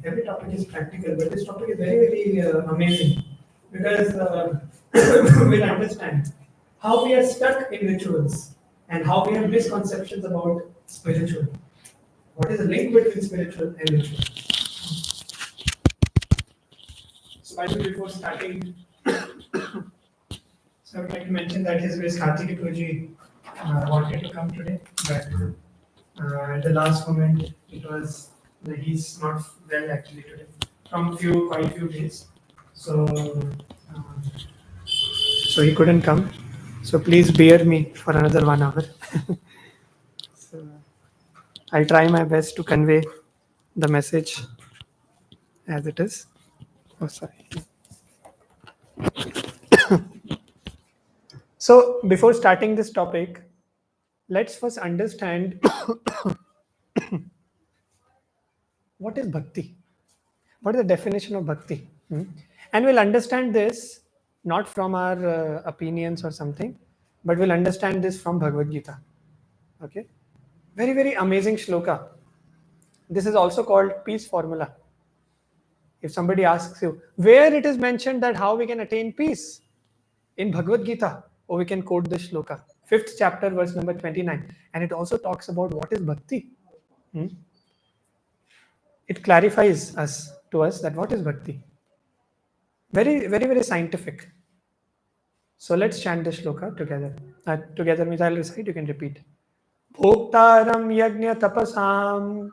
every topic is practical, but this topic is very amazing because we'll understand how we are stuck in rituals and how we have misconceptions about spiritual. What is the link between spiritual and ritual? So, by the way, before starting, so I would like to mention that His Grace Karthik Puji wanted to come today, but at the last moment, it was he's not well actually today from quite few days. So so he couldn't come. So please bear me for another 1 hour. So I'll try my best to convey the message as it is. Oh, sorry. So before starting this topic, let's first understand what is bhakti. What is the definition of bhakti? And we'll understand this not from our opinions or something, but we'll understand this from Bhagavad Gita. Okay? Very, very amazing shloka. This is also called peace formula. If somebody asks you, where it is mentioned that how we can attain peace? In Bhagavad Gita, or we can quote this shloka. 5th chapter, verse number 29. And it also talks about what is bhakti. It clarifies to us that what is bhakti. Very, very, very scientific. So let's chant this shloka together. Together means I'll recite, you can repeat. Bhoktaram yajna tapasam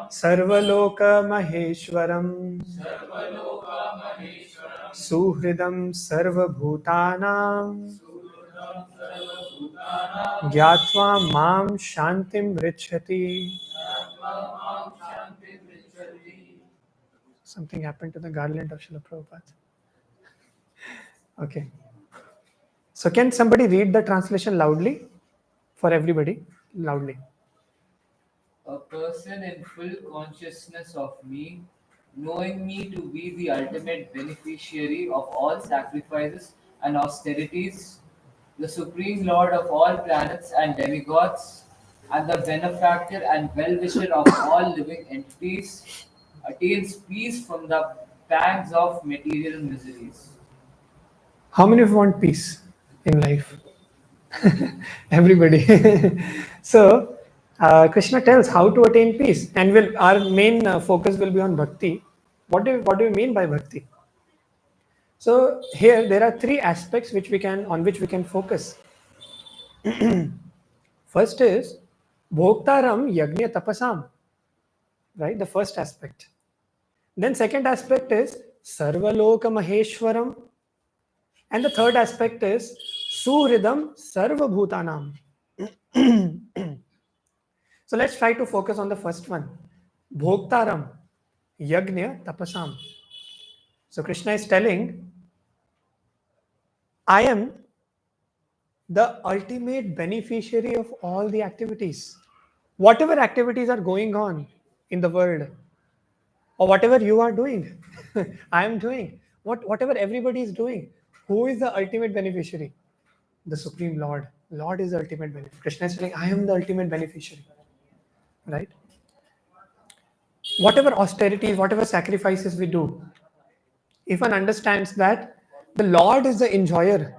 Sarvaloka Maheshwaram Suhridam Sarvabhutanam Gyatva Mam Shantim Richati. Something happened to the garland of Srila Prabhupada. Okay. So can somebody read the translation loudly for everybody? Loudly. A person in full consciousness of me, knowing me to be the ultimate beneficiary of all sacrifices and austerities, the supreme lord of all planets and demigods, and the benefactor and well-wisher of all living entities, attains peace from the pangs of material miseries. How many of you want peace in life? Everybody. So, Krishna tells how to attain peace, and our main focus will be on bhakti. What do you mean by bhakti? So here there are three aspects on which we can focus. First is bhoktaram yajna tapasam, right? The first aspect. Then second aspect is sarvaloka maheshwaram, and the third aspect is suhridam sarvabhutanam. So let's try to focus on the first one. Bhoktaram yajna tapasam. So Krishna is telling, I am the ultimate beneficiary of all the activities. Whatever activities are going on in the world, or whatever you are doing, I am doing. Whatever everybody is doing, who is the ultimate beneficiary? The Supreme Lord. Lord is the ultimate beneficiary. Krishna is saying, I am the ultimate beneficiary. Right? Whatever austerities, whatever sacrifices we do, if one understands that the Lord is the enjoyer,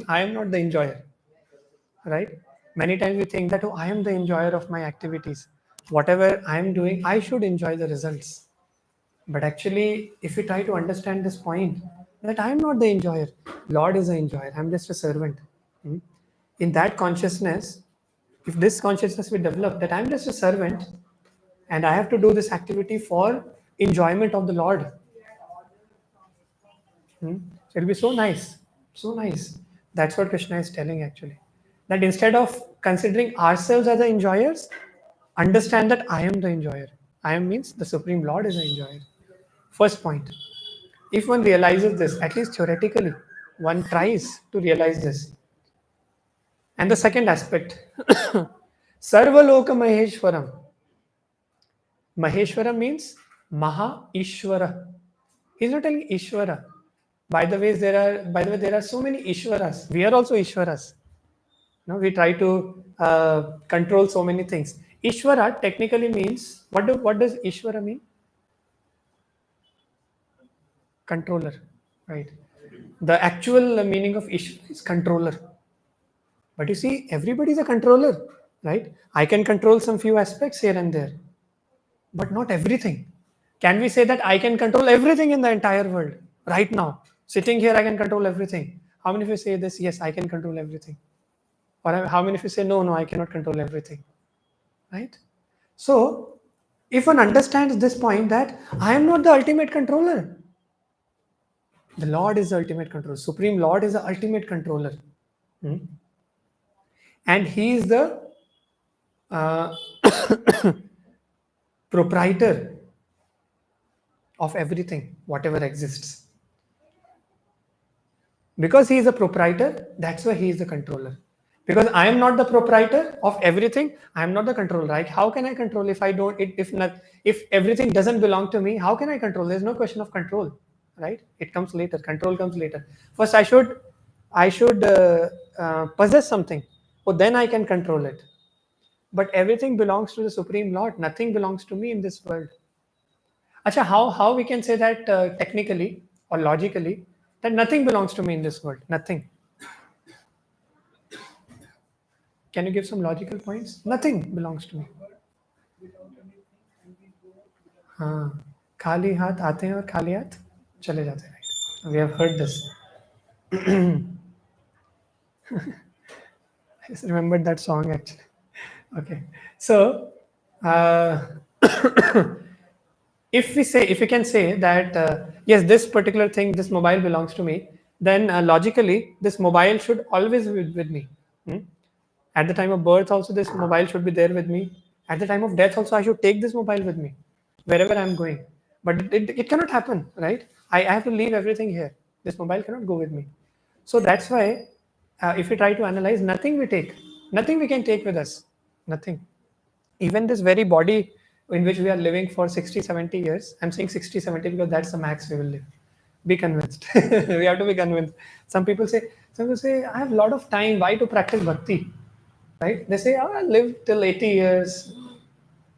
I am not the enjoyer. Right? Many times we think that, oh, I am the enjoyer of my activities. Whatever I am doing, I should enjoy the results. But actually, if we try to understand this point, that I am not the enjoyer, Lord is the enjoyer, I'm just a servant. In that consciousness, if this consciousness we develop, that I'm just a servant and I have to do this activity for enjoyment of the Lord. So it'll be so nice, so nice. That's what Krishna is telling actually. That instead of considering ourselves as the enjoyers, understand that I am the enjoyer. I am means the Supreme Lord is the enjoyer. First point. If one realizes this, at least theoretically, one tries to realize this. And the second aspect, Sarvaloka Maheshwaram. Maheshwaram means Maha Ishvara. He's not telling Ishvara. By the way, there are so many Ishvaras. We are also Ishvaras. We try to control so many things. Ishvara technically means what does Ishvara mean? Controller, right? The actual meaning of Ishvara is controller. But you see, everybody is a controller, right? I can control some few aspects here and there, but not everything. Can we say that I can control everything in the entire world right now? Sitting here, I can control everything. How many of you say this? Yes, I can control everything. Or how many of you say, no, no, I cannot control everything, right? So, if one understands this point that I am not the ultimate controller, the Lord is the ultimate controller. Supreme Lord is the ultimate controller. Hmm? And He is the uh, proprietor of everything, whatever exists. Because He is a proprietor, that's why He is the controller. Because I am not the proprietor of everything, I am not the controller. Right? How can I control if I don't? If not, if everything doesn't belong to me, how can I control? There's no question of control, right? It comes later. Control comes later. First, I should possess something, so then I can control it. But everything belongs to the Supreme Lord. Nothing belongs to me in this world. Acha, how we can say that technically or logically that nothing belongs to me in this world? Nothing. Can you give some logical points? Nothing belongs to me. हाँ, खाली हाथ आते हैं और खाली हाथ चले जाते हैं. Right? We have heard this. I just remembered that song actually. Okay, so uh, if we can say that yes, this particular thing, this mobile belongs to me, then logically this mobile should always be with me. Hmm? At the time of birth, also this mobile should be there with me. At the time of death, also I should take this mobile with me wherever I'm going. But it cannot happen, right? I have to leave everything here. This mobile cannot go with me. So that's why, if we try to analyze, nothing we can take with us, nothing. Even this very body in which we are living for 60, 70 years, I'm saying 60, 70 because that's the max we will live. Be convinced. We have to be convinced. Some people say, I have a lot of time. Why to practice bhakti? Right? They say, oh, I'll live till 80 years.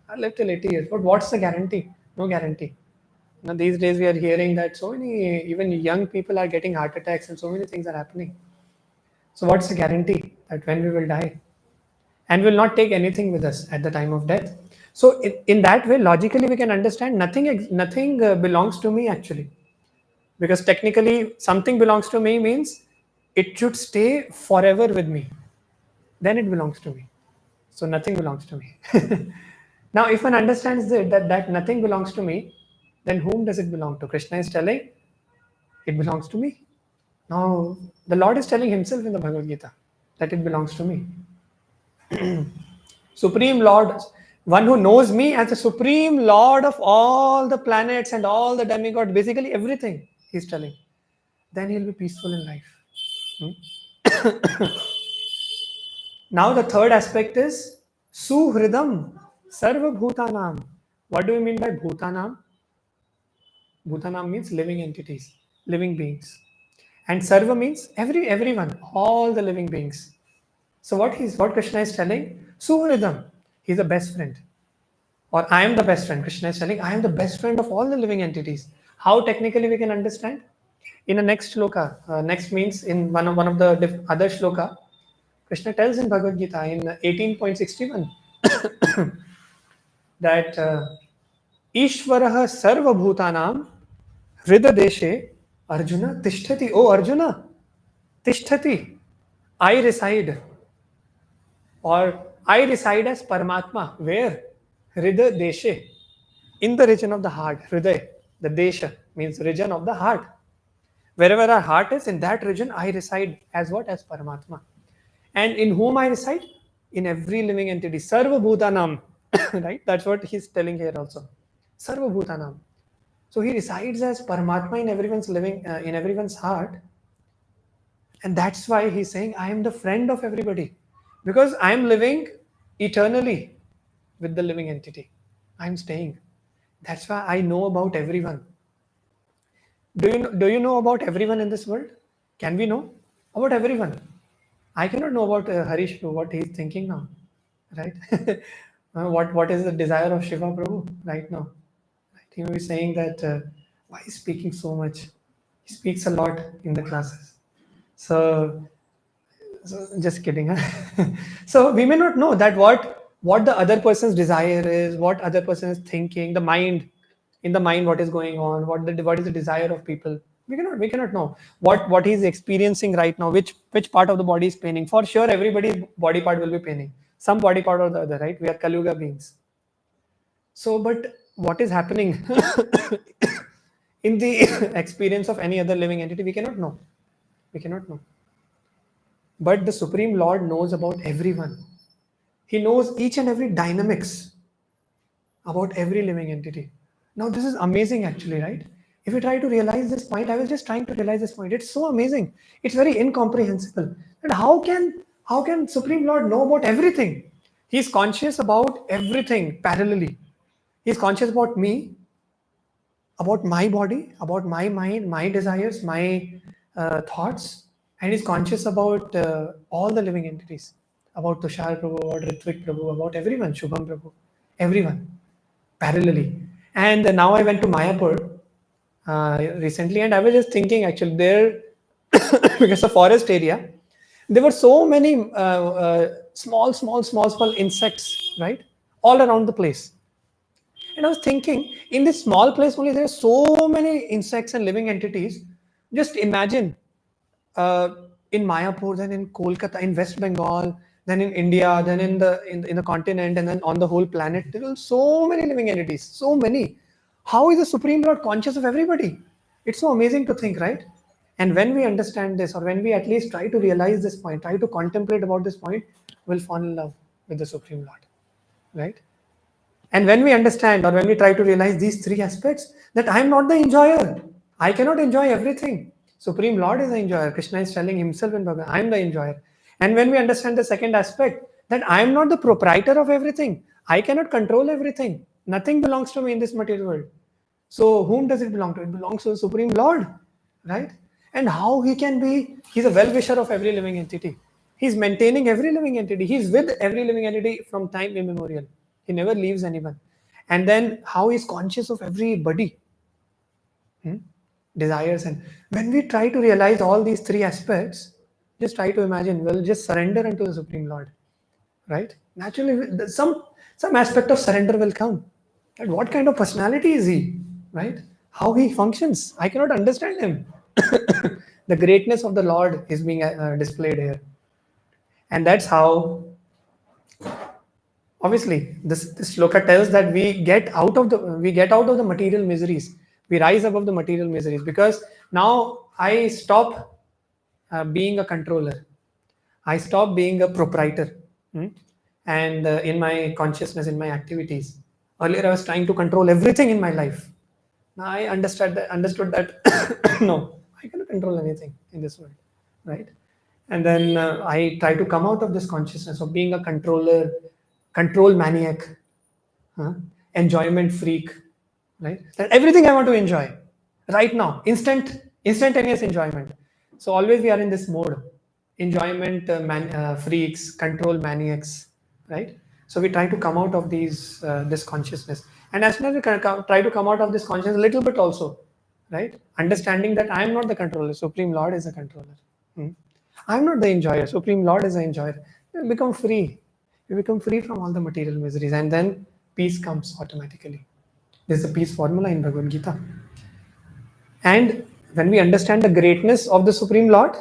I'll live till 80 years. But what's the guarantee? No guarantee. Now, these days we are hearing that so many, even young people are getting heart attacks and so many things are happening. So, what's the guarantee that when we will die? And will not take anything with us at the time of death. So, in that way, logically, we can understand nothing belongs to me actually. Because technically, something belongs to me means it should stay forever with me. Then it belongs to me. So nothing belongs to me. Now, if one understands that nothing belongs to me, then whom does it belong to? Krishna is telling it belongs to me. Now, the Lord is telling Himself in the Bhagavad Gita that it belongs to me. Supreme Lord, one who knows me as the Supreme Lord of all the planets and all the demigods, basically everything, He's telling, then he'll be peaceful in life. Hmm? Now, the third aspect is Suhridam Sarva Bhutanam. What do we mean by Bhutanam? Bhutanam means living entities, living beings. And Sarva means everyone, all the living beings. So what Krishna is telling, Suhridam, he's the best friend. Or I am the best friend. Krishna is telling, I am the best friend of all the living entities. How technically we can understand? In the next shloka, next means in one of the other shloka, Krishna tells in Bhagavad Gita in 18.61 that Ishvarah Sarva Bhutanam Hrida Deshe Arjuna Tishtati. Oh Arjuna, Tishtati. I reside, or I reside as Paramatma. Where? Hrida Deshe. In the region of the heart. Hriday. The Desha means region of the heart. Wherever our heart is, in that region, I reside as what? As Paramatma. And in whom I reside? In every living entity. Sarva Bhutanam. Right? That's what he's telling here also. Sarva Bhutanam. So he resides as Paramatma in everyone's in everyone's heart. And that's why he's saying, I am the friend of everybody. Because I am living eternally with the living entity. I'm staying. That's why I know about everyone. Do you know about everyone in this world? Can we know about everyone? I cannot know about Harish, what he's thinking now, right? What is the desire of Shiva Prabhu right now? Right? He may be saying that why is speaking so much? He speaks a lot in the classes. So, so just kidding. Huh? So we may not know that what the other person's desire is, what other person is thinking, the mind, in the mind what is going on, what is the desire of people. We cannot know what he's experiencing right now, which part of the body is paining. For sure, everybody's body part will be paining. Some body part or the other, right? We are Kalyuga beings. So, but what is happening in the experience of any other living entity, we cannot know. We cannot know. But the Supreme Lord knows about everyone. He knows each and every dynamics about every living entity. Now, this is amazing, actually, right? If you try to realize this point, I was just trying to realize this point. It's so amazing. It's very incomprehensible. And how can Supreme Lord know about everything? He's conscious about everything parallelly. He's conscious about my body, about my mind, my desires, my thoughts, and he's conscious about all the living entities, about Tushar Prabhu, about Ritvik Prabhu, about everyone, Shubham Prabhu, everyone, parallelly. And now I went to Mayapur recently, and I was just thinking actually there, because a forest area, there were so many small insects, right, all around the place. And I was thinking, in this small place only, there are so many insects and living entities. Just imagine uh, in Mayapur, then in Kolkata, in West Bengal, then in India, then in the continent, and then on the whole planet. There are so many living entities, so many. How is the Supreme Lord conscious of everybody? It's so amazing to think, right? And when we understand this, or when we at least try to realize this point, try to contemplate about this point, we'll fall in love with the Supreme Lord, right? And when we understand or when we try to realize these three aspects, that I am not the enjoyer, I cannot enjoy everything. Supreme Lord is the enjoyer. Krishna is telling himself in Bhagavad, I am the enjoyer. And when we understand the second aspect, that I am not the proprietor of everything, I cannot control everything. Nothing belongs to me in this material world. So, whom does it belong to? It belongs to the Supreme Lord, right? And how he can be, he's a well wisher of every living entity. He's maintaining every living entity. He's with every living entity from time immemorial. He never leaves anyone. And then how he's conscious of everybody, hmm, desires. And when we try to realize all these three aspects, just try to imagine, well, just surrender unto the Supreme Lord, right? Naturally, some aspect of surrender will come. And what kind of personality is he, right? How he functions, I cannot understand him. The greatness of the Lord is being displayed here, and that's how, obviously, this shloka tells that we get out of the material miseries, we rise above the material miseries, because now I stop being a controller, I stop being a proprietor. Hmm? And in my consciousness, in my activities. Earlier, I was trying to control everything in my life. Now I understood that no, I cannot control anything in this world, right? And then I try to come out of this consciousness of being a controller, control maniac, huh? Enjoyment freak, right? That everything I want to enjoy right now, instantaneous enjoyment. So always we are in this mode, enjoyment freaks, control maniacs, right? So we try to come out of this consciousness, and as soon as we try to come out of this consciousness a little bit also, right? Understanding that I am not the controller, Supreme Lord is the controller. Hmm? I'm not the enjoyer, Supreme Lord is the enjoyer. You become free. You become free from all the material miseries, and then peace comes automatically. There's a peace formula in Bhagavad Gita. And when we understand the greatness of the Supreme Lord,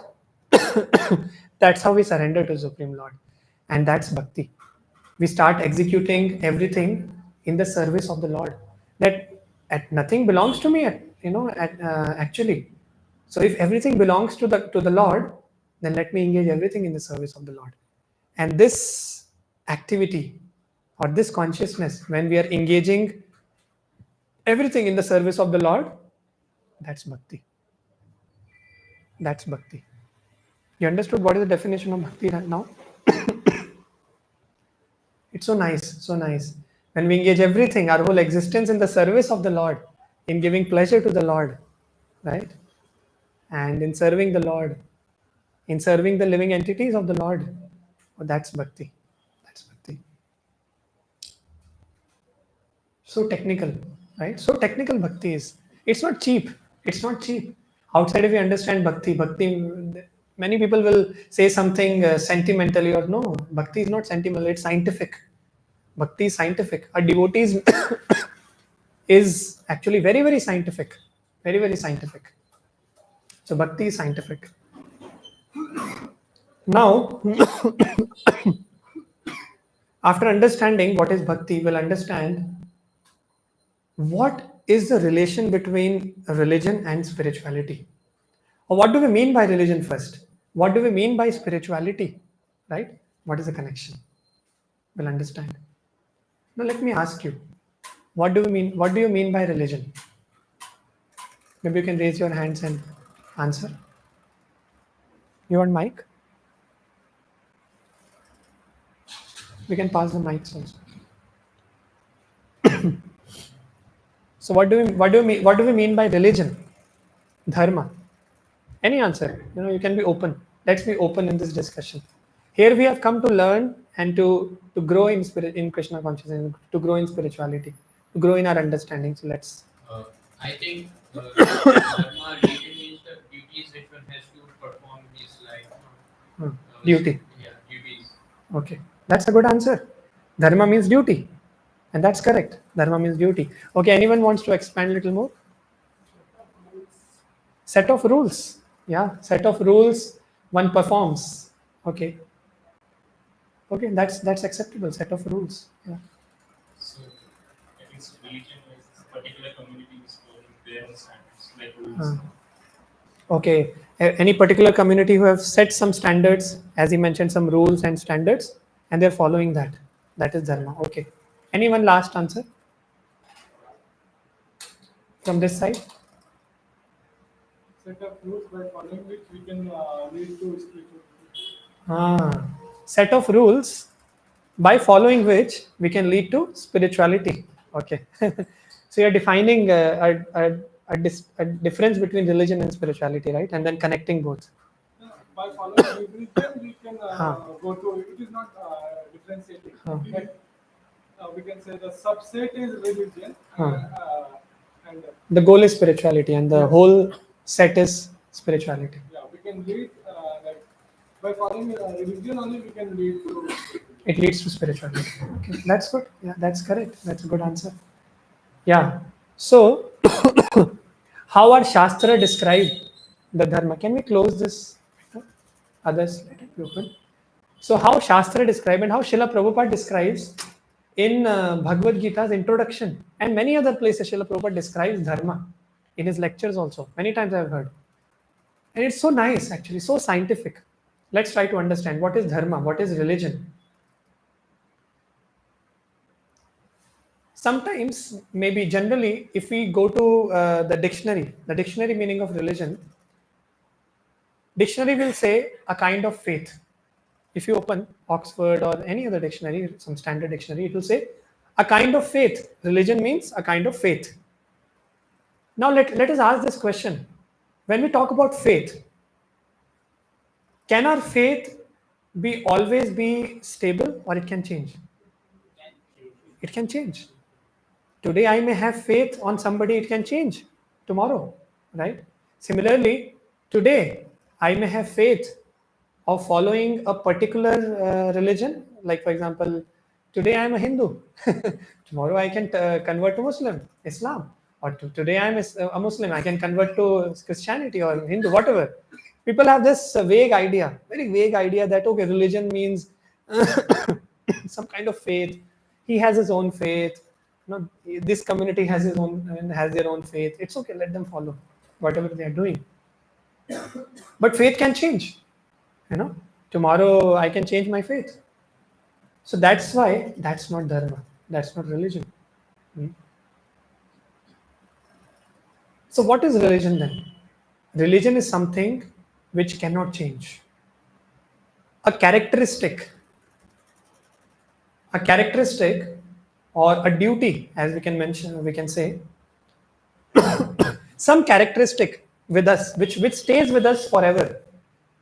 that's how we surrender to Supreme Lord. And that's bhakti. We start executing everything in the service of the Lord. That nothing belongs to me, actually. So if everything belongs to the Lord, then let me engage everything in the service of the Lord. And this activity or this consciousness, when we are engaging everything in the service of the Lord, that's bhakti. That's bhakti. You understood what is the definition of bhakti right now? It's so nice, so nice. When we engage everything, our whole existence in the service of the Lord, in giving pleasure to the Lord, right? And in serving the Lord, in serving the living entities of the Lord, oh, that's bhakti. That's bhakti. So technical, right? So technical bhakti is. It's not cheap. It's not cheap. Outside, if you understand bhakti, many people will say something sentimentally or no. Bhakti is not sentimental. It's scientific. Bhakti is scientific. A devotee is actually very very scientific, very very scientific. So bhakti is scientific. Now, after understanding what is bhakti, we'll understand what is the relation between religion and spirituality. Or what do we mean by religion first? What do we mean by spirituality? Right? What is the connection? We'll understand. Now let me ask you, what do we mean? What do you mean by religion? Maybe you can raise your hands and answer. You want mic? We can pass the mics also. So what do we mean by religion? Dharma. Any answer? You can be open. Let's be open in this discussion. Here we have come to learn and to grow in spirit, in Krishna consciousness, to grow in spirituality, to grow in our understanding. So let's. I think dharma really means the duties which one has to perform in his life. Duty. Yeah, duties. Okay, that's a good answer. Dharma means duty, and that's correct. Dharma means duty. Okay, anyone wants to expand a little more? Set of rules. Yeah, set of rules one performs. Okay. Okay, that's acceptable. Set of rules. Yeah. So I think religion is particular community is following their own standards, like rules. Okay. Any particular community who have set some standards, as he mentioned, some rules and standards, and they're following that. That is dharma. Okay. Anyone last answer from this side? Set of rules by following which we can lead to spirituality. Set of rules by following which we can lead to spirituality. Okay. So you're defining a difference between religion and spirituality, right? And then connecting both. By following religion, we can go to it is not differentiating. But, we can say the subset is religion, and The goal is spirituality, and the Yes. whole set is spirituality. yeah, we can lead like by following religion only we can lead to. It leads to spirituality. Okay, that's good. Yeah, that's correct. That's a good answer. Yeah. So, how are Shastra describe the dharma? Can we close this? Others, let it be open. So, how Shastra describe and how Srila Prabhupada describes in Bhagavad Gita's introduction and many other places, Srila Prabhupada describes dharma in his lectures also. Many times I've heard. And it's so nice, actually, so scientific. Let's try to understand what is dharma, what is religion. Sometimes, maybe generally, if we go to the dictionary meaning of religion, dictionary will say a kind of faith. If you open Oxford or any other dictionary, some standard dictionary, it will say a kind of faith. Religion means a kind of faith. Now let us ask this question. When we talk about faith, can our faith be always be stable or it can change? It can change. Today I may have faith on somebody, it can change tomorrow, right? Similarly, today I may have faith of following a particular religion. Like, for example, today I am a Hindu. Tomorrow I can convert to Islam. Or today I am a Muslim, I can convert to Christianity or Hindu, whatever. People have this vague idea, very vague idea that, okay, religion means some kind of faith. He has his own faith. This community has has their own faith. It's okay, let them follow whatever they are doing. But faith can change. Tomorrow I can change my faith. So that's why that's not dharma, that's not religion. So what is religion then? Religion is something which cannot change. A characteristic, a characteristic or a duty, as we can mention, we can say, some characteristic with us, which stays with us forever,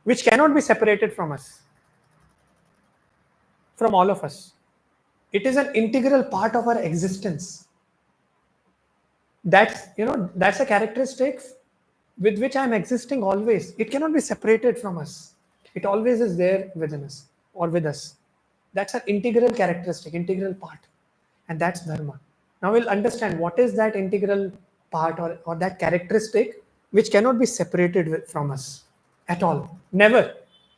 which cannot be separated from us, from all of us. It is an integral part of our existence. That's a characteristic with which I'm existing always. It cannot be separated from us. It always is there within us or with us. That's an integral characteristic, integral part. And that's dharma. Now we'll understand what is that integral part or that characteristic which cannot be separated from us at all. Never.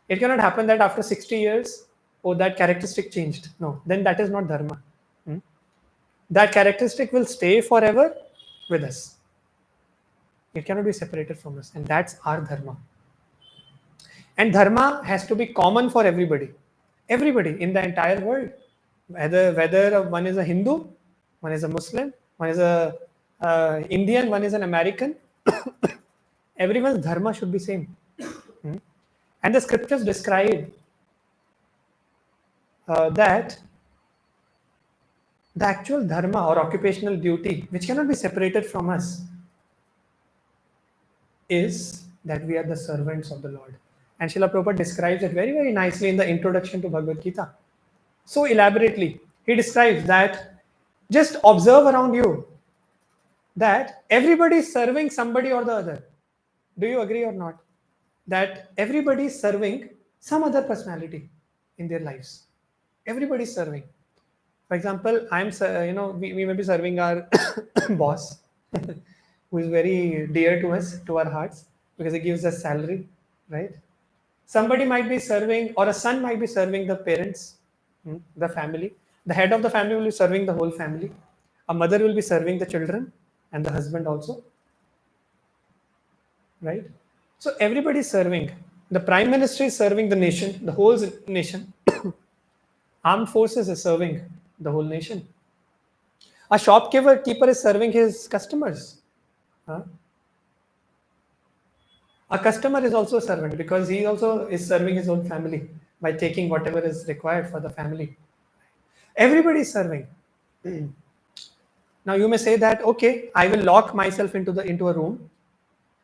It cannot happen that after 60 years, oh, that characteristic changed. No, then that is not dharma. Hmm? That characteristic will stay forever with us. It cannot be separated from us. And that's our dharma. And dharma has to be common for everybody. Everybody in the entire world. Whether one is a Hindu, one is a Muslim, one is a Indian, one is an American. Everyone's dharma should be same. Hmm? And the scriptures describe that the actual dharma or occupational duty, which cannot be separated from us, is that we are the servants of the Lord. And Srila Prabhupada describes it very, very nicely in the introduction to Bhagavad Gita. So elaborately, he describes that just observe around you that everybody is serving somebody or the other. Do you agree or not? That everybody is serving some other personality in their lives. Everybody is serving. For example, we may be serving our boss, who is very dear to us, to our hearts, because he gives us salary, right? Somebody might be serving, or a son might be serving the parents, the family. The head of the family will be serving the whole family. A mother will be serving the children and the husband also, right? So everybody is serving. The prime minister is serving the nation, the whole nation. Armed forces is serving the whole nation. A shopkeeper is serving his customers. Huh? A customer is also a servant because he also is serving his own family by taking whatever is required for the family. Everybody is serving. Now you may say that, okay, I will lock myself into a room,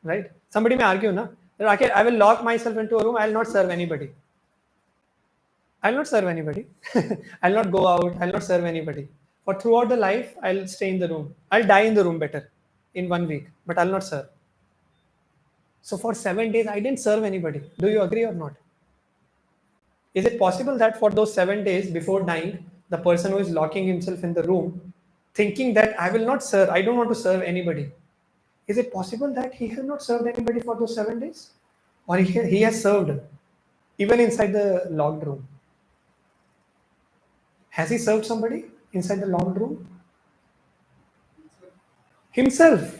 right? Somebody may argue, no? Okay, I will lock myself into a room. I will not serve anybody. I'll not serve anybody. I'll not go out. I'll not serve anybody. For throughout the life, I'll stay in the room. I'll die in the room better in 1 week, but I'll not serve. So for 7 days, I didn't serve anybody. Do you agree or not? Is it possible that for those 7 days before dying, the person who is locking himself in the room, thinking that I will not serve, I don't want to serve anybody, is it possible that he has not served anybody for those 7 days? Or he has served even inside the locked room? Has he served somebody inside the locked room? Himself.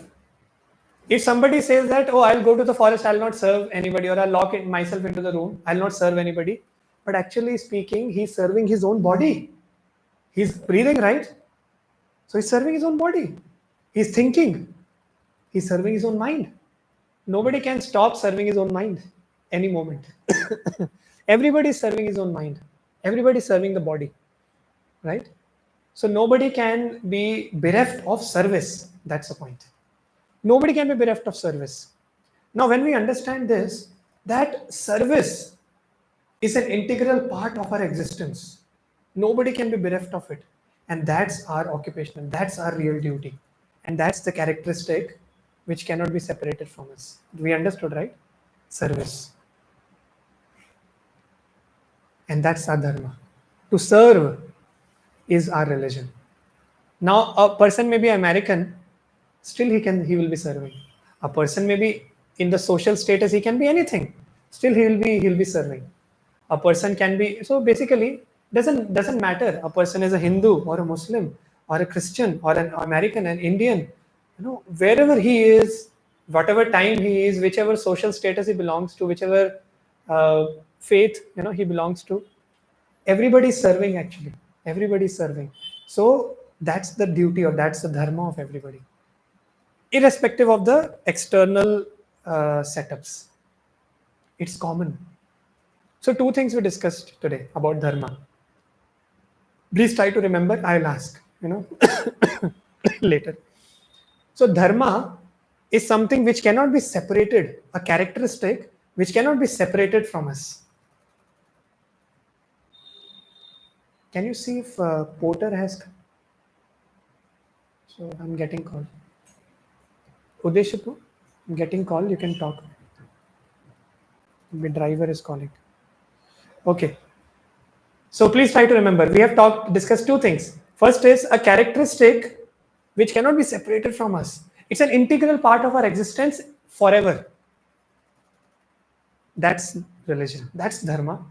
If somebody says that, oh, I'll go to the forest, I'll not serve anybody, or I'll lock myself into the room, I'll not serve anybody. But actually speaking, he's serving his own body. He's breathing, right? So he's serving his own body. He's thinking. He's serving his own mind. Nobody can stop serving his own mind any moment. Everybody is serving his own mind. Everybody is serving the body, right? So nobody can be bereft of service. That's the point. Nobody can be bereft of service. Now, when we understand this, that service is an integral part of our existence. Nobody can be bereft of it. And that's our occupation. That's our real duty. And that's the characteristic which cannot be separated from us. We understood, right? Service. And that's our dharma. To serve is our religion. Now, a person may be American, still he will be serving. A person may be in the social status, he can be anything, still he'll be serving. A person can be, so basically doesn't matter. A person is a Hindu or a Muslim or a Christian or an American, an Indian, wherever he is, whatever time he is, whichever social status he belongs to, whichever faith he belongs to, everybody is serving. Actually, everybody is serving. So that's the duty, or that's the dharma of everybody, irrespective of the external setups. It's common. So two things we discussed today about dharma. Please try to remember. I'll ask, later. So dharma is something which cannot be separated, a characteristic which cannot be separated from us. Can you see if Porter has? So I'm getting called. Udeshipu, I'm getting call. You can talk. The driver is calling. Okay. So please try to remember. We have discussed two things. First is a characteristic which cannot be separated from us. It's an integral part of our existence forever. That's religion. That's dharma.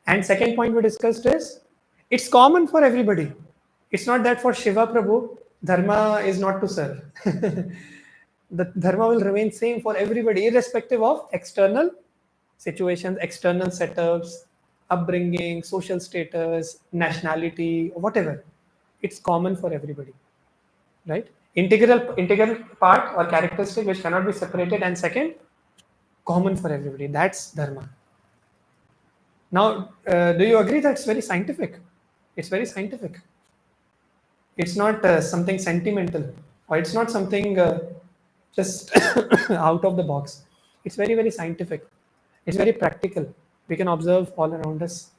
And second point we discussed is it's common for everybody. It's not that for Shiva Prabhu, dharma is not to serve. The dharma will remain same for everybody, irrespective of external situations, external setups, upbringing, social status, nationality, whatever. It's common for everybody, right? Integral part or characteristic which cannot be separated, and second, common for everybody. That's dharma. Now, do you agree that's very scientific? It's very scientific. It's not something sentimental, or it's not something just out of the box. It's very, very scientific. It's very practical. We can observe all around us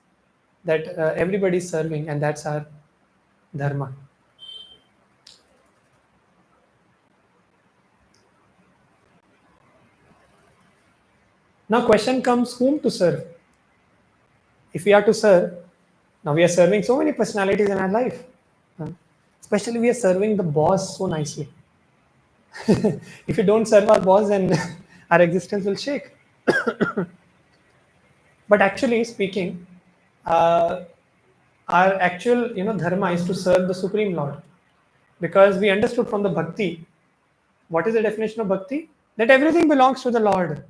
that everybody is serving, and that's our dharma. Now, question comes: whom to serve? If we are to serve, now we are serving so many personalities in our life. Especially, we are serving the boss so nicely. If you don't serve our boss, then our existence will shake. But actually speaking, uh, our actual dharma is to serve the Supreme Lord, because we understood from the bhakti. What is the definition of bhakti? That everything belongs to the Lord.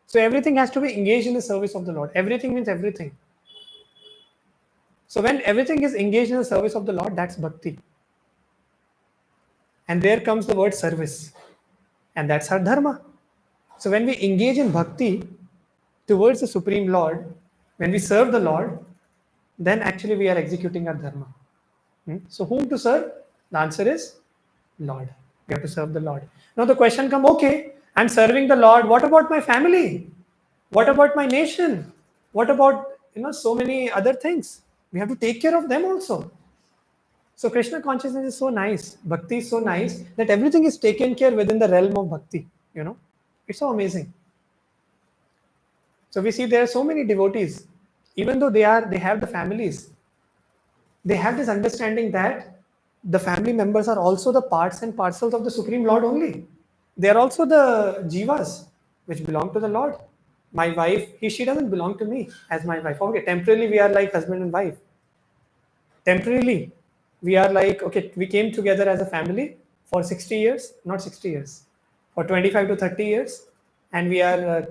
So everything has to be engaged in the service of the Lord. Everything means everything. So when everything is engaged in the service of the Lord, that's bhakti. And there comes the word service. And that's our dharma. So when we engage in bhakti towards the Supreme Lord, when we serve the Lord, then actually we are executing our dharma. So whom to serve? The answer is Lord. We have to serve the Lord. Now the question comes, okay, I'm serving the Lord. What about my family? What about my nation? What about so many other things? We have to take care of them also. So Krishna consciousness is so nice. Bhakti is so nice that everything is taken care within the realm of bhakti. It's so amazing. So we see there are so many devotees, even though they have the families, they have this understanding that the family members are also the parts and parcels of the Supreme Lord only. They are also the jivas which belong to the Lord. My wife, she doesn't belong to me as my wife. Okay, temporarily we are like husband and wife. Temporarily, we are like, okay, we came together as a family for 60 years, not 60 years, for 25 to 30 years, and we are,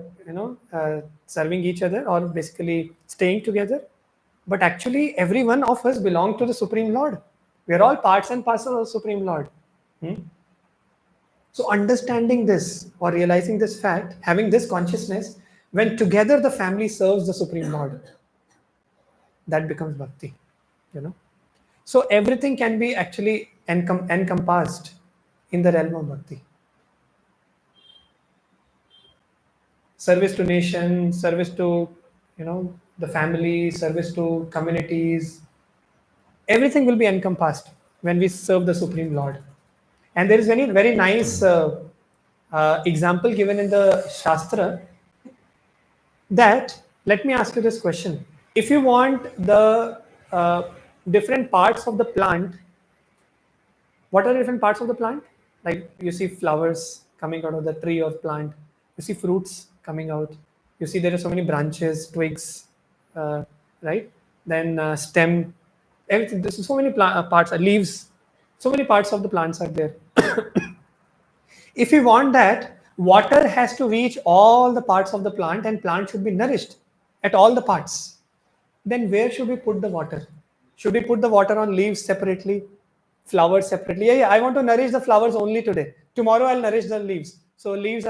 serving each other, or basically staying together. But actually, every one of us belong to the Supreme Lord. We are all parts and parcels of the Supreme Lord. So, understanding this or realizing this fact, having this consciousness, when together the family serves the Supreme Lord, that becomes bhakti. So everything can be actually encompassed in the realm of bhakti. Service to nation, service to the family, service to communities. Everything will be encompassed when we serve the Supreme Lord. And there is very very nice example given in the Shastra that, let me ask you this question: if you want the different parts of the plant, what are different parts of the plant? Like you see flowers coming out of the tree or plant, you see fruits coming out, you see there are so many branches, twigs, right? Then stem, everything. There's so many parts, leaves, so many parts of the plants are there. If you want that, water has to reach all the parts of the plant, and plant should be nourished at all the parts. Then where should we put the water? Should we put the water on leaves separately, flowers separately? Yeah, I want to nourish the flowers only today. Tomorrow I'll nourish the leaves. So leaves,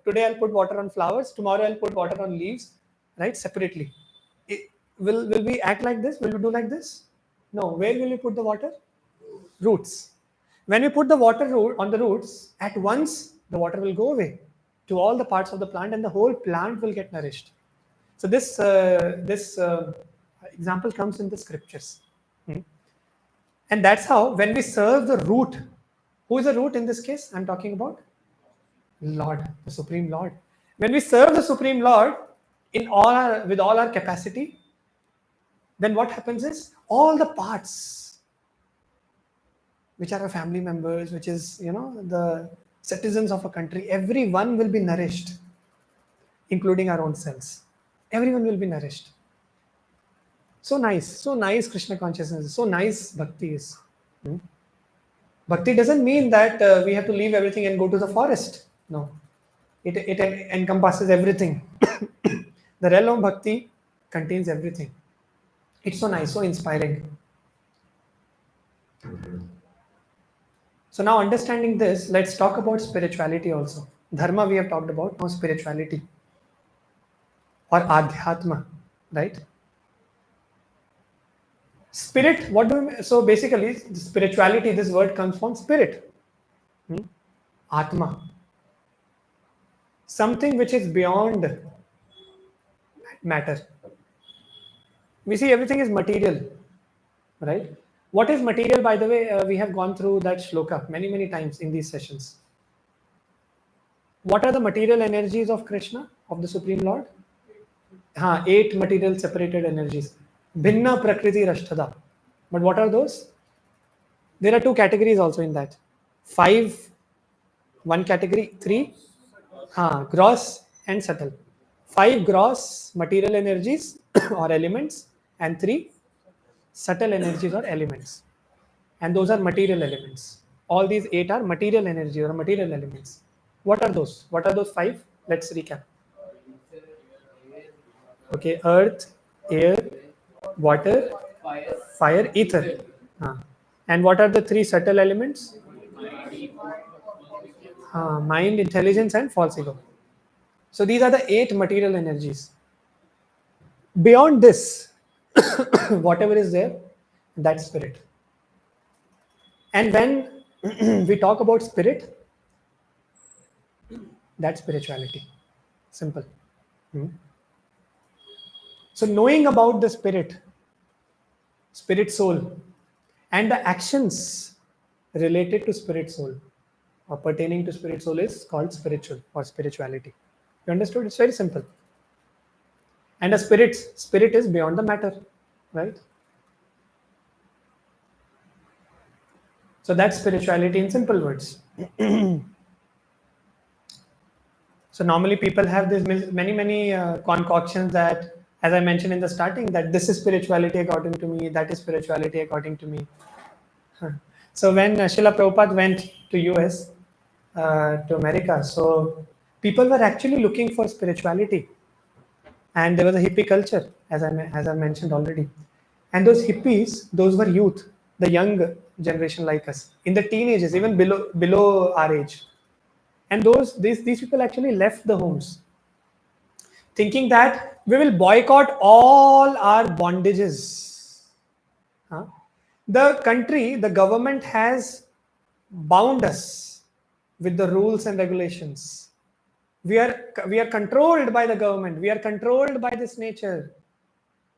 today I'll put water on flowers. Tomorrow I'll put water on leaves, right? Separately. Will we act like this? Will we do like this? No. Where will we put the water? Roots. When we put the water on the roots, at once the water will go away to all the parts of the plant, and the whole plant will get nourished. So this example comes in the scriptures. And that's how when we serve the root, who is the root in this case I'm talking about? Lord, the Supreme Lord. When we serve the Supreme Lord with all our capacity, then what happens is all the parts, which are our family members, which is the citizens of a country, everyone will be nourished, including our own selves. Everyone will be nourished. So nice Krishna consciousness, so nice bhakti is. Hmm? Bhakti doesn't mean that we have to leave everything and go to the forest. No, it encompasses everything. The realm of bhakti contains everything. It's so nice, so inspiring. So now understanding this, let's talk about spirituality also. Dharma we have talked about, now spirituality or adhyatma, right? Spirit, what do we, so basically spirituality, this word comes from spirit. Atma. Something which is beyond matter. We see everything is material, right? What is material, by the way? We have gone through that shloka many times in these sessions. What are the material energies of Krishna, of the Supreme Lord? 8 material separated energies. Bhinna Prakriti Rashtada. But what are those? There are 2 categories also in that. 5, one category, 3, gross and subtle. 5 gross material energies or elements, and 3 subtle energies or elements. And those are material elements. All these 8 are material energy or material elements. What are those? What are those 5? Let's recap. Okay, earth, air, water, Fire, fire, ether. And what are the 3 subtle elements? Mind, intelligence, and false ego. So these are the 8 material energies. Beyond this, whatever is there, that's spirit. And when we talk about spirit, that's spirituality. Simple. So knowing about the spirit soul, and the actions related to spirit soul or pertaining to spirit soul is called spiritual or spirituality. You understood? It's very simple. And a spirit is beyond the matter, right? So that's spirituality in simple words. So normally people have this many concoctions that, as I mentioned in the starting, that this is spirituality according to me, that is spirituality according to me. So when Srila Prabhupada went to US, to America, so people were actually looking for spirituality, and there was a hippie culture, as I mentioned already. And those hippies, those were youth, the young generation like us, in the teenagers, even below our age. And these people actually left the homes, thinking that we will boycott all our bondages. Huh? The government has bound us with the rules and regulations. We are controlled by the government. We are controlled by this nature.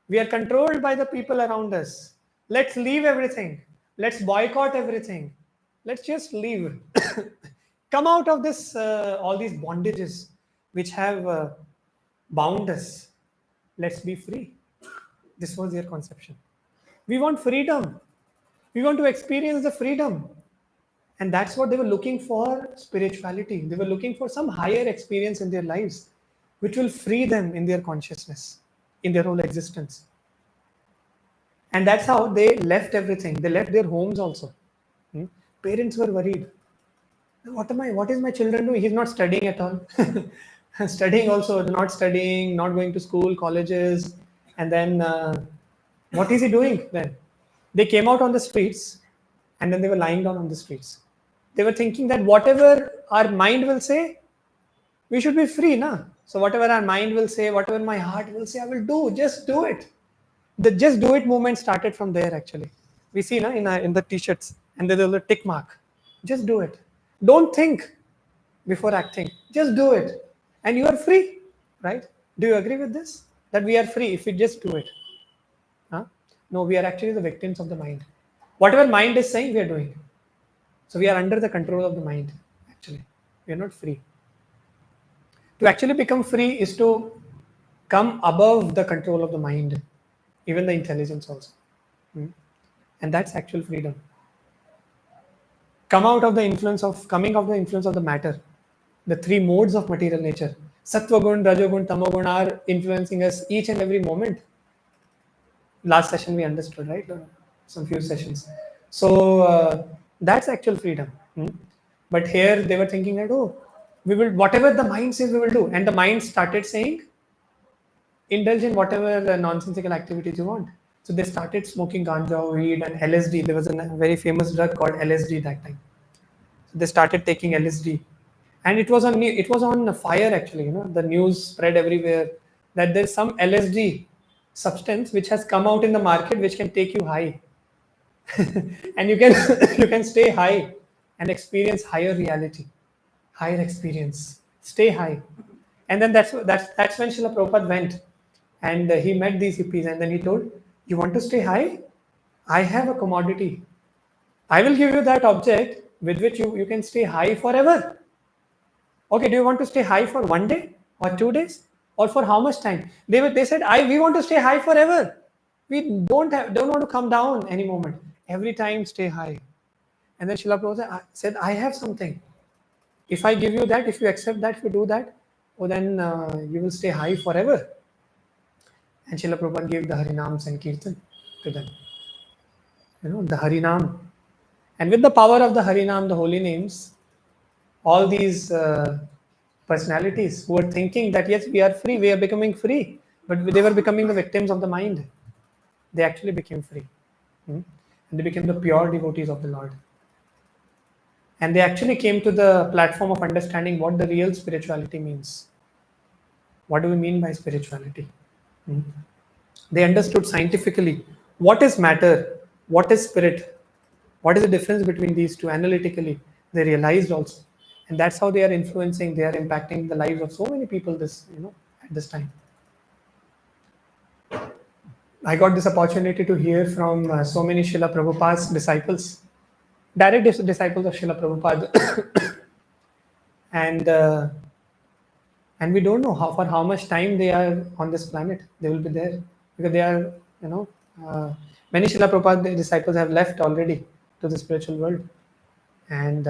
We are controlled by the people around us. Let's leave everything. Let's boycott everything. Let's just leave. Come out of this, all these bondages which have bound us. Let's be free. This was their conception. We want freedom. We want to experience the freedom. And that's what they were looking for, spirituality. They were looking for some higher experience in their lives, which will free them in their consciousness, in their whole existence. And that's how they left everything. They left their homes also. Parents were worried. What is my children doing? He's not studying at all. Studying also, not studying, not going to school, colleges. And then what is he doing then? They came out on the streets, and then they were lying down on the streets. They were thinking that whatever our mind will say, we should be free, na? So whatever our mind will say, whatever my heart will say, I will do. Just do it. The just do it movement started from there actually. We see na, in the t-shirts, and there's a tick mark. Just do it. Don't think before acting. Just do it. And you are free, right? Do you agree with this? That we are free if we just do it. Huh? No, we are actually the victims of the mind. Whatever mind is saying, we are doing. So we are under the control of the mind, actually. We are not free. To actually become free is to come above the control of the mind, even the intelligence also. And that's actual freedom. Coming out of the influence of the matter, the three modes of material nature. Sattva gun, Rajogun, Tamogun are influencing us each and every moment. Last session we understood, right? Some few sessions. So that's actual freedom. But here they were thinking that, oh, we will, whatever the mind says we will do. And the mind started saying, indulge in whatever nonsensical activities you want. So they started smoking ganja, weed, and LSD. There was a very famous drug called LSD that time. So they started taking LSD, and it was on fire actually. The news spread everywhere that there's some LSD substance which has come out in the market which can take you high, and you can you can stay high and experience higher reality, higher experience. Stay high, and then that's when Srila Prabhupada went, and he met these hippies, and then he told, "You want to stay high? I have a commodity. I will give you that object with which you can stay high forever." Okay, do you want to stay high for 1 day or 2 days or for how much time? They said, we want to stay high forever. We don't want to come down any moment. Every time stay high. And then Srila Prabhupada said, I have something. If I give you that, if you accept that, if you do that, oh, then you will stay high forever. And Srila Prabhupada gave the Harinams and Kirtan to them. The Harinam. And with the power of the Harinam, the holy names, all these personalities who were thinking that yes, we are free, we are becoming free, but they were becoming the victims of the mind. They actually became free. And they became the pure devotees of the Lord. And they actually came to the platform of understanding what the real spirituality means. What do we mean by spirituality? They understood scientifically what is matter, what is spirit, what is the difference between these two analytically. They realized also. And that's how they are influencing, they are impacting the lives of so many people at this time. I got this opportunity to hear from so many Srila Prabhupada's disciples, direct disciples of Srila Prabhupada. and we don't know for how much time they are on this planet. They will be there because they are, many Srila Prabhupada disciples have left already to the spiritual world. And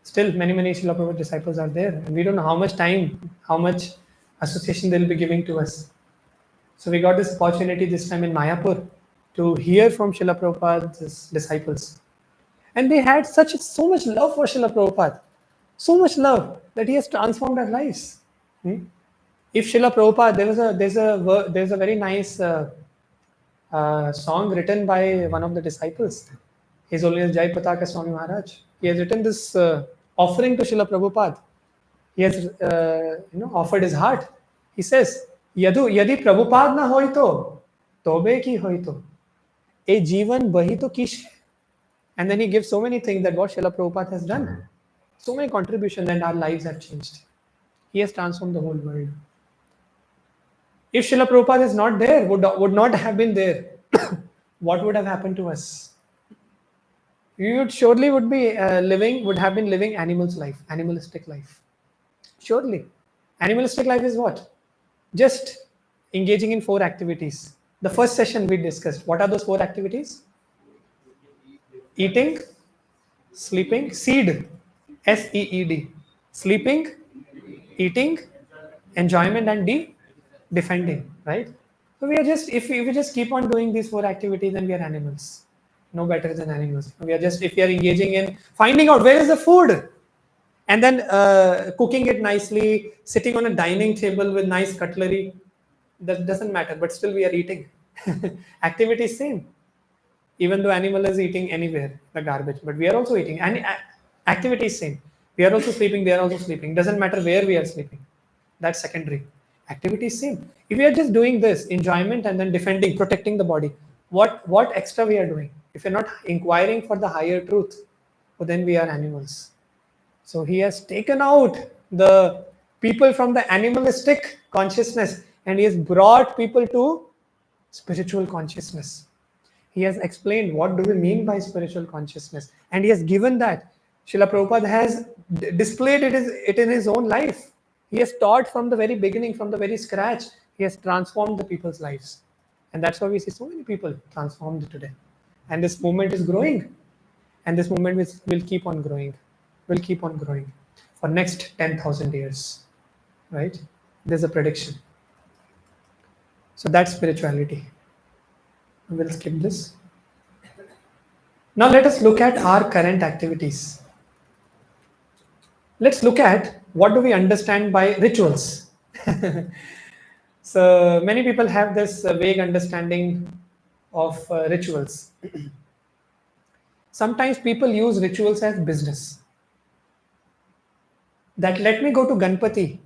still many Srila Prabhupada disciples are there, and we don't know how much time, how much association they'll be giving to us. So we got this opportunity this time in Mayapur to hear from Srila Prabhupada's disciples, and they had so much love for Srila Prabhupada, so much love that he has transformed our lives. If Srila Prabhupada, there's a very nice song written by one of the disciples. His Holiness Jai Pataka Swami Maharaj. He has written this offering to Srila Prabhupada. He has offered his heart. He says, Yadi Prabhupada na hoy to, tobe ki hoy to. E jivan bahi to kish. And then he gives so many things that what Srila Prabhupada has done. So many contributions, and our lives have changed. He has transformed the whole world. If Srila Prabhupada is not there, would not have been there, what would have happened to us? You would surely would have been living animalistic life. Surely. Animalistic life is what? Just engaging in 4 activities. The first session we discussed. What are those 4 activities? Eating, sleeping, seed, SEED. Sleeping, eating, enjoyment, and defending, right? So we are just, if we just keep on doing these 4 activities, then we are animals. No better than animals. If we are engaging in finding out where is the food, and then cooking it nicely, sitting on a dining table with nice cutlery, that doesn't matter, but still we are eating. Activity is same. Even though animal is eating anywhere, the garbage, but we are also eating. And activity is same. We are also sleeping, they are also sleeping. Doesn't matter where we are sleeping. That's secondary. Activity is same. If we are just doing this, enjoyment and then defending, protecting the body, what extra we are doing? If you're not inquiring for the higher truth, well, then we are animals. So he has taken out the people from the animalistic consciousness and he has brought people to spiritual consciousness. He has explained what do we mean by spiritual consciousness, and he has given that. Srila Prabhupada has displayed it in his own life. He has taught from the very beginning, from the very scratch. He has transformed the people's lives. And that's why we see so many people transformed today. And this movement is growing. And this movement will keep on growing. Will keep on growing for next 10,000 years. Right? There's a prediction. So that's spirituality. We'll skip this. Now let us look at our current activities. Let's look at what do we understand by rituals. So many people have this vague understanding of rituals. Sometimes people use rituals as business. That let me go to Ganpati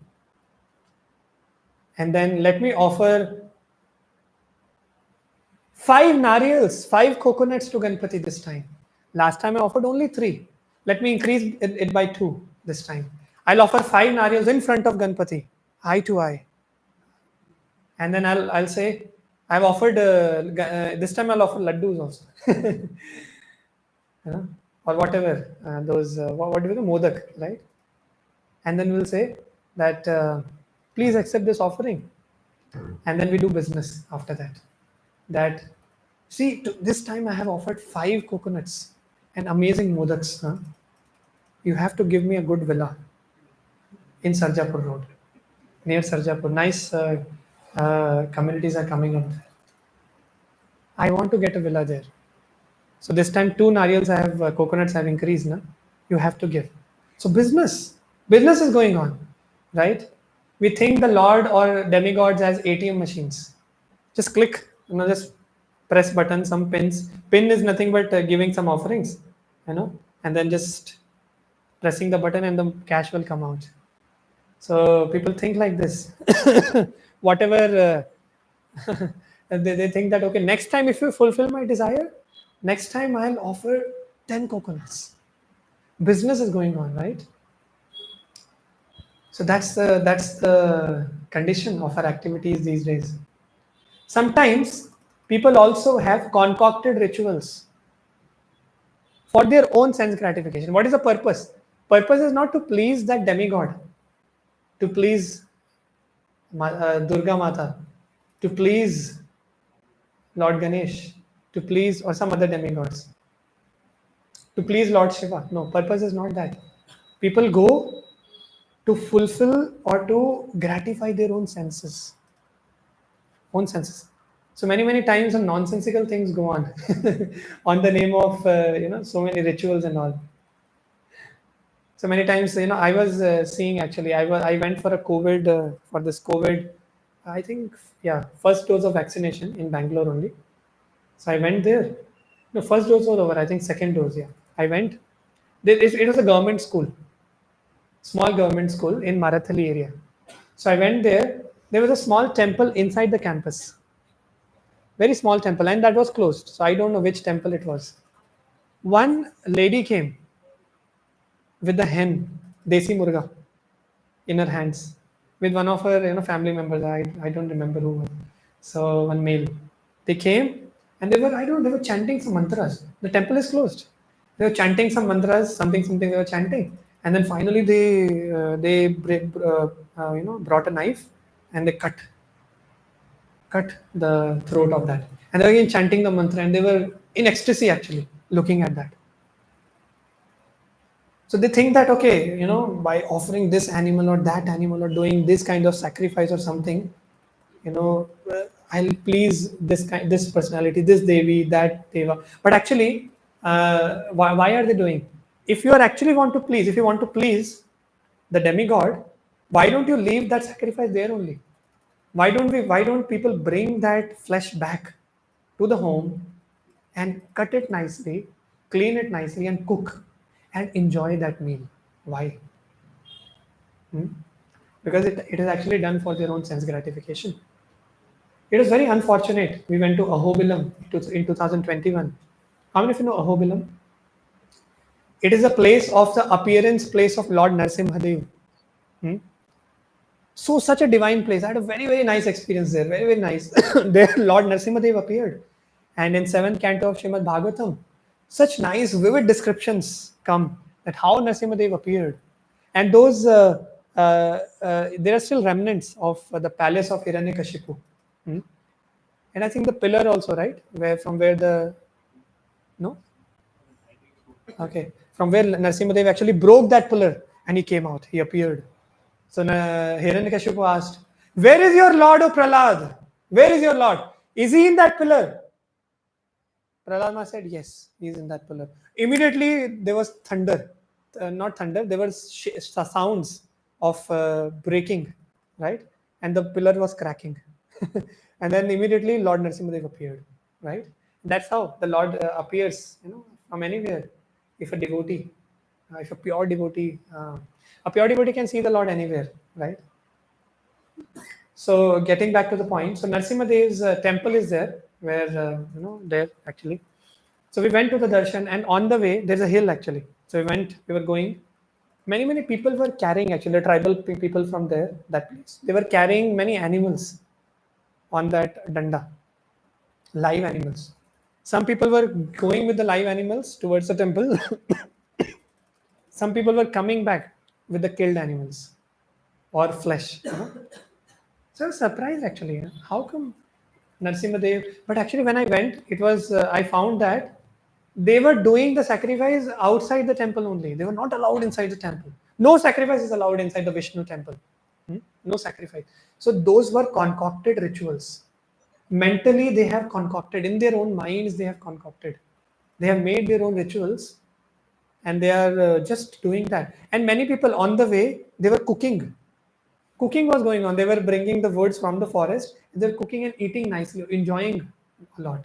and then let me offer 5 coconuts to Ganpati this time. Last time I offered only 3. Let me increase it by 2 this time. I'll offer 5 nariyals in front of Ganpati, eye to eye. And then I'll say, I've offered, this time I'll offer laddus also. Or whatever, those, what do we do, modak, right? And then we'll say that, please accept this offering. And then we do business after that. That, see, this time I have offered 5 coconuts and amazing modaks. Huh? You have to give me a good villa in Sarjapur Road, near Sarjapur. Nice communities are coming up there. I want to get a villa there. So this time 2 nariyals I have, coconuts have increased. Na? You have to give. So business is going on, right? We think the Lord or demigods as ATM machines. Just click, just press button, some pins. Pin is nothing but giving some offerings, and then just pressing the button and the cash will come out. So people think like this. Whatever they think that, okay, next time if you fulfill my desire, next time I'll offer 10 coconuts. Business is going on, right? So that's the condition of our activities these days. Sometimes people also have concocted rituals for their own sense gratification. What is the purpose? Purpose is not to please that demigod, to please Durga Mata, to please Lord Ganesh, to please or some other demigods, to please Lord Shiva. No, purpose is not that. People go to fulfill or to gratify their own senses. So many times some nonsensical things go on on the name of so many rituals and all. So many times I was seeing, actually I went for a COVID for this COVID, I think, first dose of vaccination in Bangalore only. So I went there. No, first dose was over. I think second dose. Yeah, I went. It was a government school, small government school in Marathali area. So I went there. There was a small temple inside the campus, very small temple, and that was closed. So I don't know which temple it was. One lady came with the hen, desi murga, in her hands, with one of her family members. I don't remember who. So one male. They came and they were chanting some mantras. The temple is closed. They were chanting some mantras, something they were chanting, and then finally they brought a knife and they cut the throat of that, and they were again chanting the mantra, and they were in ecstasy actually looking at that. So they think that, okay, by offering this animal or that animal or doing this kind of sacrifice or something, I'll please this personality, this Devi, that Deva. But actually, why are they doing? If you want to please the demigod, why don't you leave that sacrifice there only? Why don't people bring that flesh back to the home and cut it nicely, clean it nicely, and cook and enjoy that meal? Why? Because it is actually done for their own sense gratification. It was very unfortunate. We went to Ahobilam in 2021. How many of you know Ahobilam? It is a place of the appearance place of Lord Narasimhadev. So such a divine place. I had a very, very nice experience there. Very, very nice. There Lord Narasimhadev appeared. And in 7th canto of Srimad Bhagavatam, such nice, vivid descriptions come that how Narasimhadev appeared. And those there are still remnants of the palace of Hiranyakashipu. Hmm? And I think the pillar also, right? Where the no? Okay. From where Narsimhadev actually broke that pillar and he came out, he appeared. So Hiranyakashipu asked, "Where is your lord, O Prahlad? Where is your lord? Is he in that pillar?" Prahlad said, "Yes, he is in that pillar." Immediately there was thunder. Not thunder, there were sounds of breaking, right? And the pillar was cracking. And then immediately Lord Narsimhadev appeared, right? That's how the Lord appears, from anywhere. If a devotee, if a pure devotee can see the Lord anywhere, right? So getting back to the point, so Narsimhadev's temple is there, where there actually. So we went to the darshan, and on the way there's a hill actually. So we were going. Many people were carrying actually the tribal people from there that place. They were carrying many animals on that danda, live animals. Some people were going with the live animals towards the temple. Some people were coming back with the killed animals or flesh. So I was surprised actually. How come Narsimhadev? But actually, when I went, it was I found that they were doing the sacrifice outside the temple only. They were not allowed inside the temple. No sacrifice is allowed inside the Vishnu temple. No sacrifice. So those were concocted rituals. Mentally, they have concocted in their own minds. They have concocted. They have made their own rituals, and they are just doing that. And many people on the way they were cooking. Cooking was going on. They were bringing the woods from the forest. They're cooking and eating nicely, enjoying a lot.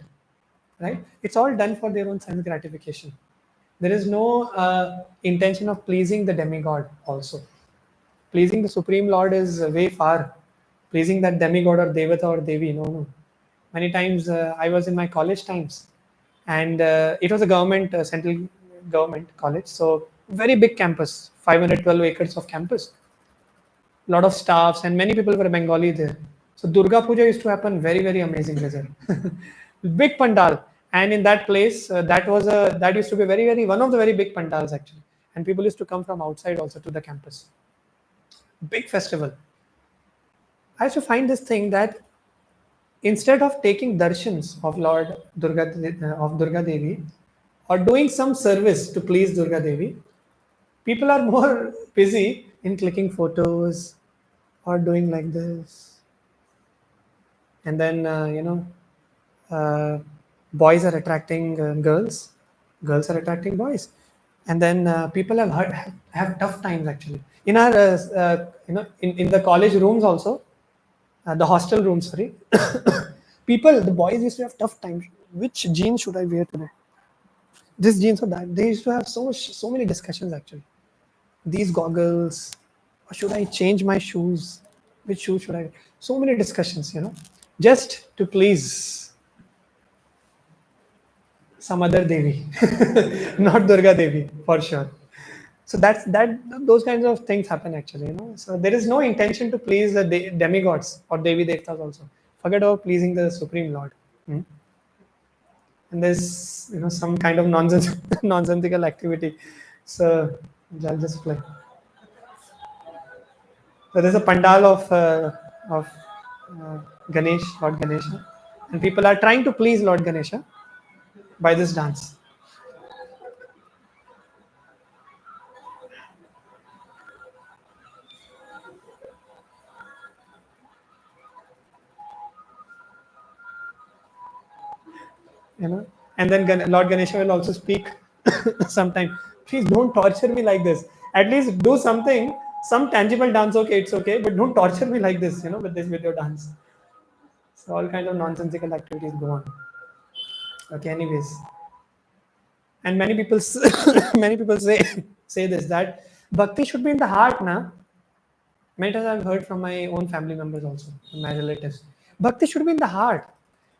Right? It's all done for their own sense gratification. There is no intention of pleasing the demigod. Also, pleasing the supreme Lord is way far. Pleasing that demigod or devata or devi, no. Many times I was in my college times, and it was a central government college, so very big campus, 512 acres of campus, lot of staffs, and many people were Bengali there. So Durga Puja used to happen very, very amazing result. Big pandal. And in that place, that used to be very, very one of the very big pandals actually. And people used to come from outside also to the campus. Big festival. I used to find this thing that instead of taking darshans of Durga Devi or doing some service to please Durga Devi, people are more busy in clicking photos or doing like this. And then boys are attracting girls are attracting boys, and then people have tough times actually in our in the college rooms also, the hostel rooms, sorry. The boys used to have tough times. Which jeans should I wear today? This jeans or that? They used to have so many discussions actually. These goggles, or should I change my shoes? Which shoe should I? So many discussions, just to please some other Devi, not Durga Devi for sure. So those kinds of things happen actually. So there is no intention to please the demigods or Devi Devtas also. Forget about pleasing the Supreme Lord. Hmm? And there's some kind of nonsensical activity. So I'll just play. So there's a pandal of Ganesh, Lord Ganesha, and people are trying to please Lord Ganesha by this dance. And then Lord Ganesha will also speak sometime. Please don't torture me like this. At least do something, some tangible dance. Okay, it's okay, but don't torture me like this. With your dance. So all kinds of nonsensical activities go on. Okay, anyways, and many people many people say this, that bhakti should be in the heart, na. Many times I've heard from my own family members also, from my relatives. Bhakti should be in the heart.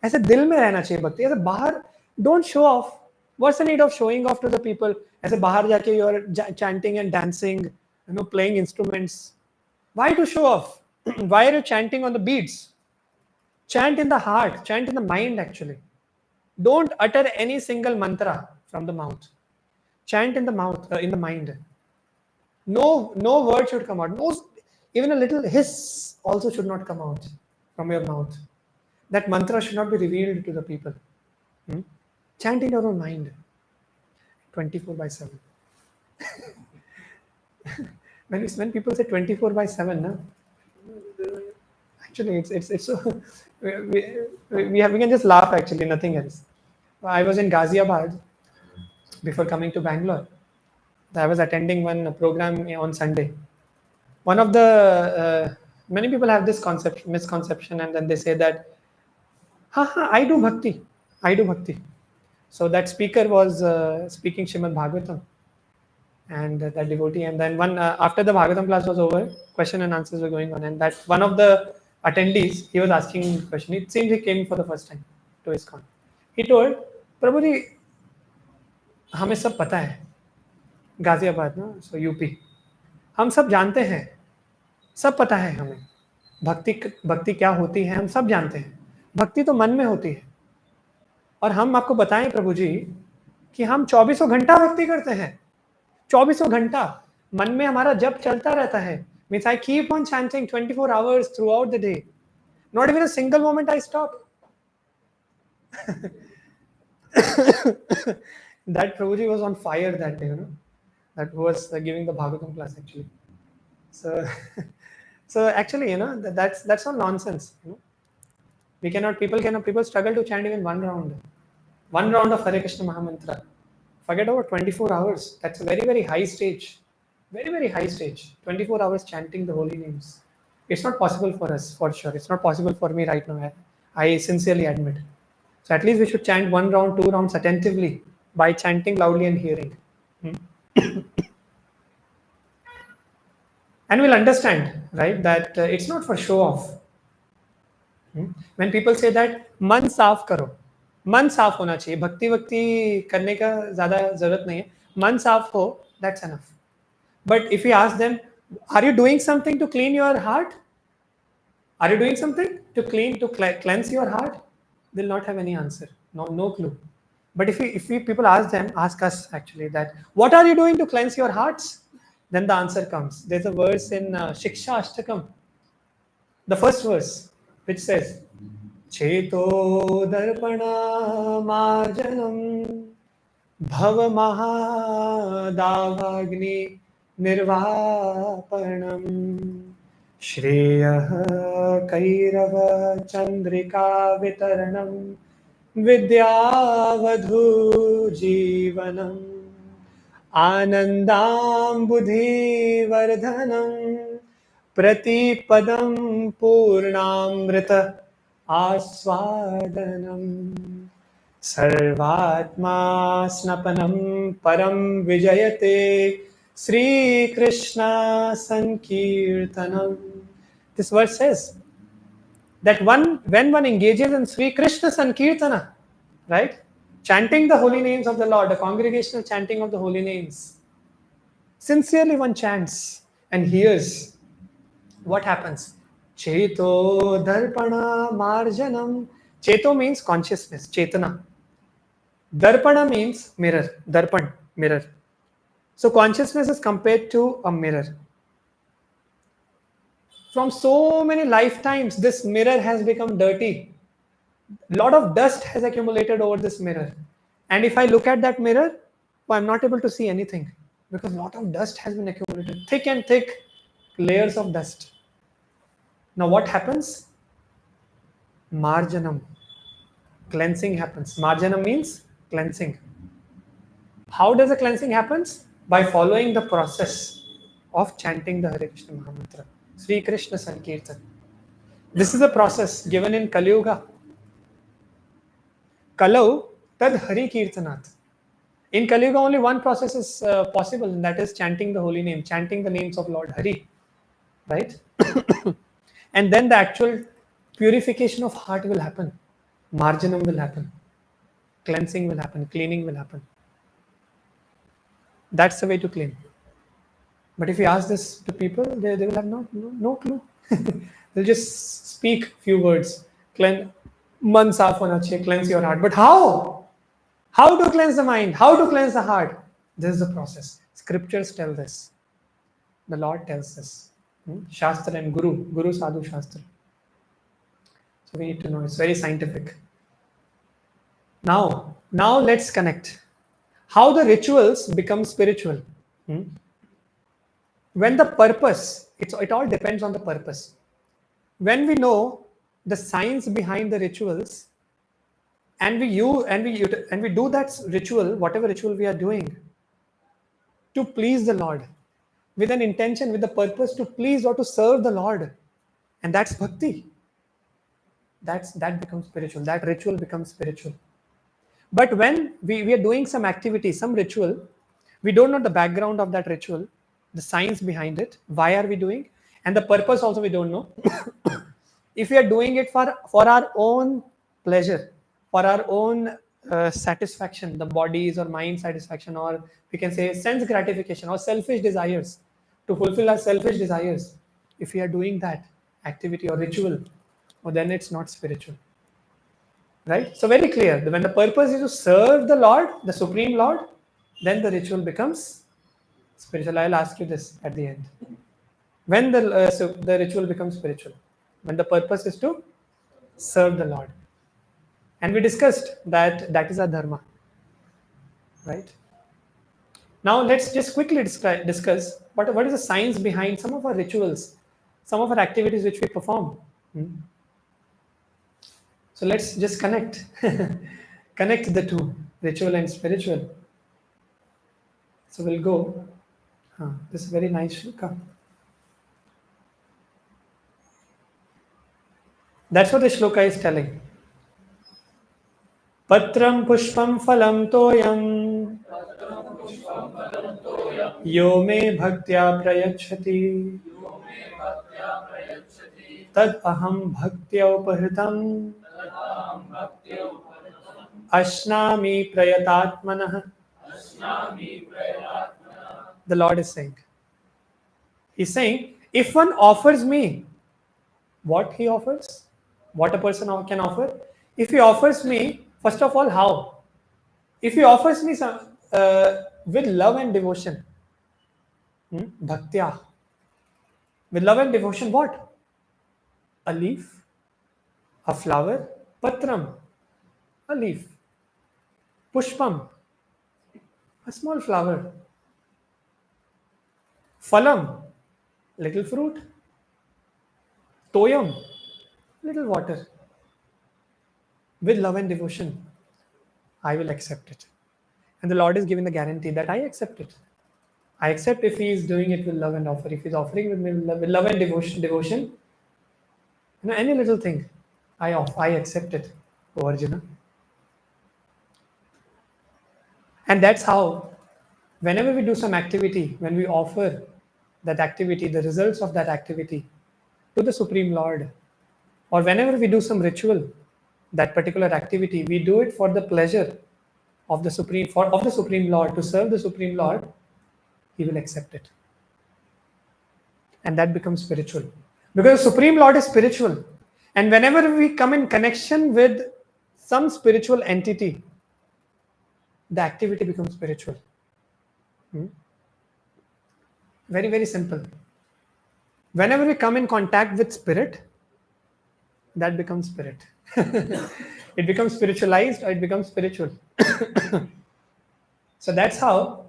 ऐसे दिल में रहना चाहिए भक्ति. ऐसे बाहर, don't show off. What's the need of showing off to the people? ऐसे बाहर जाके you are chanting and dancing, playing instruments. Why to show off? Why are you chanting on the beats? Chant in the heart, chant in the mind actually. Don't utter any single mantra from the mouth. Chant in the mouth, in the mind. No word should come out. No, even a little hiss also should not come out from your mouth. That mantra should not be revealed to the people. Hmm? Chant in your own mind, 24/7. When people say 24/7, na, actually it's so we can just laugh. Actually, nothing else. I was in Ghaziabad before coming to Bangalore. I was attending one program on Sunday. One of the many people have this misconception, and then they say that, ha, I do bhakti, I do bhakti. So that speaker was speaking Shrimad Bhagavatam, and that devotee, and then one after the Bhagavatam class was over, question and answers were going on, and that one of the attendees, he was asking a question. It seems he came for the first time to ISKCON. He told, प्रभु जी हमें सब पता है, गाजियाबाद ना, सो UP, हम सब जानते हैं, सब पता है हमें, भक्ति क्या होती है हम सब जानते हैं, भक्ति तो मन में होती है, और हम आपको बताएं प्रभु जी कि हम 24 घंटा भक्ति करते हैं, 24 घंटा मन में हमारा जप चलता रहता है. Means I keep on chanting 24 hours throughout the day. Not even a single moment I stop. That Prabhuji was on fire that day, that was giving the Bhagavatam class actually. So, so actually, that's all nonsense. People struggle to chant even one round of Hare Krishna Mahamantra. Forget about 24 hours. That's a very, very high stage. Very, very high stage. 24 hours chanting the holy names. It's not possible for us, for sure. It's not possible for me right now. I sincerely admit. So at least we should chant 1 round, 2 rounds attentively by chanting loudly and hearing. And we'll understand, right, that it's not for show off. When people say that मन साफ करो, मन साफ होना चाहिए, भक्ति करने का ज़्यादा ज़रूरत नहीं है, मन साफ हो, that's enough. But if we ask them, are you doing something to clean your heart? Are you doing something to cleanse your heart? They'll not have any answer. No clue. But if people ask us actually that, what are you doing to cleanse your hearts? Then the answer comes. There's a verse in Shiksha Ashtakam, the first verse, which says, Cheto darpana marjanam bhava mahadavagni nirvapanam Shreyah kairava chandrika vitaranam vidyavadhu jivanam anandam buddhi vardhanam प्रतिपदं पूर्णामृत आस्वादनम सर्वात्मा स्नपनम परम विजयते Sri Krishna Sankirtanam. This verse says that when one engages in Sri Krishna Sankirtana, right, chanting the holy names of the Lord, the congregational chanting of the holy names, sincerely one chants and hears, what happens? Cheto darpana marjanam. Cheto means consciousness, chetana. Darpana means mirror, darpan, mirror. So consciousness is compared to a mirror. From so many lifetimes, this mirror has become dirty. A lot of dust has accumulated over this mirror. And if I look at that mirror, well, I'm not able to see anything because a lot of dust has been accumulated. Thick and thick layers of dust. Now what happens? Marjanam. Cleansing happens. Marjanam means cleansing. How does the cleansing happen? By following the process of chanting the Hare Krishna Mahamantra. Sri Krishna Sankirtan. This is a process given in Kali Yuga. Kalau tad Hari Kirtanat. In Kali Yuga only one process is possible, and that is chanting the holy name, chanting the names of Lord Hari. Right? And then the actual purification of heart will happen. Marjanam will happen. Cleansing will happen. Cleaning will happen. That's the way to clean. But if you ask this to people, they will have no clue. They'll just speak few words. Man saaf hona chahiye, cleanse your heart. But how? How to cleanse the mind? How to cleanse the heart? This is the process. Scriptures tell this. The Lord tells us. Shastra and Guru Sadhu Shastra. So we need to know. It's very scientific. Now let's connect. How the rituals become spiritual. Hmm? When the purpose, it all depends on the purpose. When we know the science behind the rituals, and we do that ritual, whatever ritual we are doing, to please the Lord, with an intention, with the purpose to please or to serve the Lord, and that's bhakti. That becomes spiritual. That ritual becomes spiritual. But when we are doing some activity, some ritual, we don't know the background of that ritual, the science behind it, why are we doing, and the purpose also we don't know. If we are doing it for our own pleasure, for our own satisfaction, the body's or mind satisfaction, or we can say sense gratification or selfish desires, to fulfill our selfish desires, if we are doing that activity or ritual, well, then it's not spiritual. Right? So very clear. When the purpose is to serve the Lord, the Supreme Lord, then the ritual becomes spiritual. I'll ask you this at the end. When the ritual becomes spiritual, when the purpose is to serve the Lord, and we discussed that is a dharma, right? Now let's just quickly discuss what is the science behind some of our rituals, some of our activities which we perform. So let's just connect connect the two, ritual and spiritual. So we'll go. This is very nice shloka. That's what the shloka is telling. Patram pushpam phalam toyam yo me bhaktya prayachati tad aham bhaktya upahritam ashnami prayatatmanah. The Lord is saying. He's saying, if one offers me what he offers, what a person can offer, if he offers me, first of all, how? If he offers me some with love and devotion, bhaktya, with love and devotion, what? A leaf, a flower, patram, a leaf, pushpam, a small flower, phalam, little fruit, toyam, little water. With love and devotion, I will accept it. And the Lord is giving the guarantee that I accept it. I accept if he is doing it with love and offer. If he's offering with love and devotion, any little thing, I accept it, O Arjuna. And that's how, whenever we do some activity, when we offer that activity, the results of that activity to the Supreme Lord, or whenever we do some ritual, that particular activity, we do it for the pleasure of the Supreme Lord, to serve the Supreme Lord, he will accept it. And that becomes spiritual. Because the Supreme Lord is spiritual. And whenever we come in connection with some spiritual entity, the activity becomes spiritual. Very, very simple. Whenever we come in contact with spirit, that becomes spirit. It becomes spiritualized or it becomes spiritual. So that's how,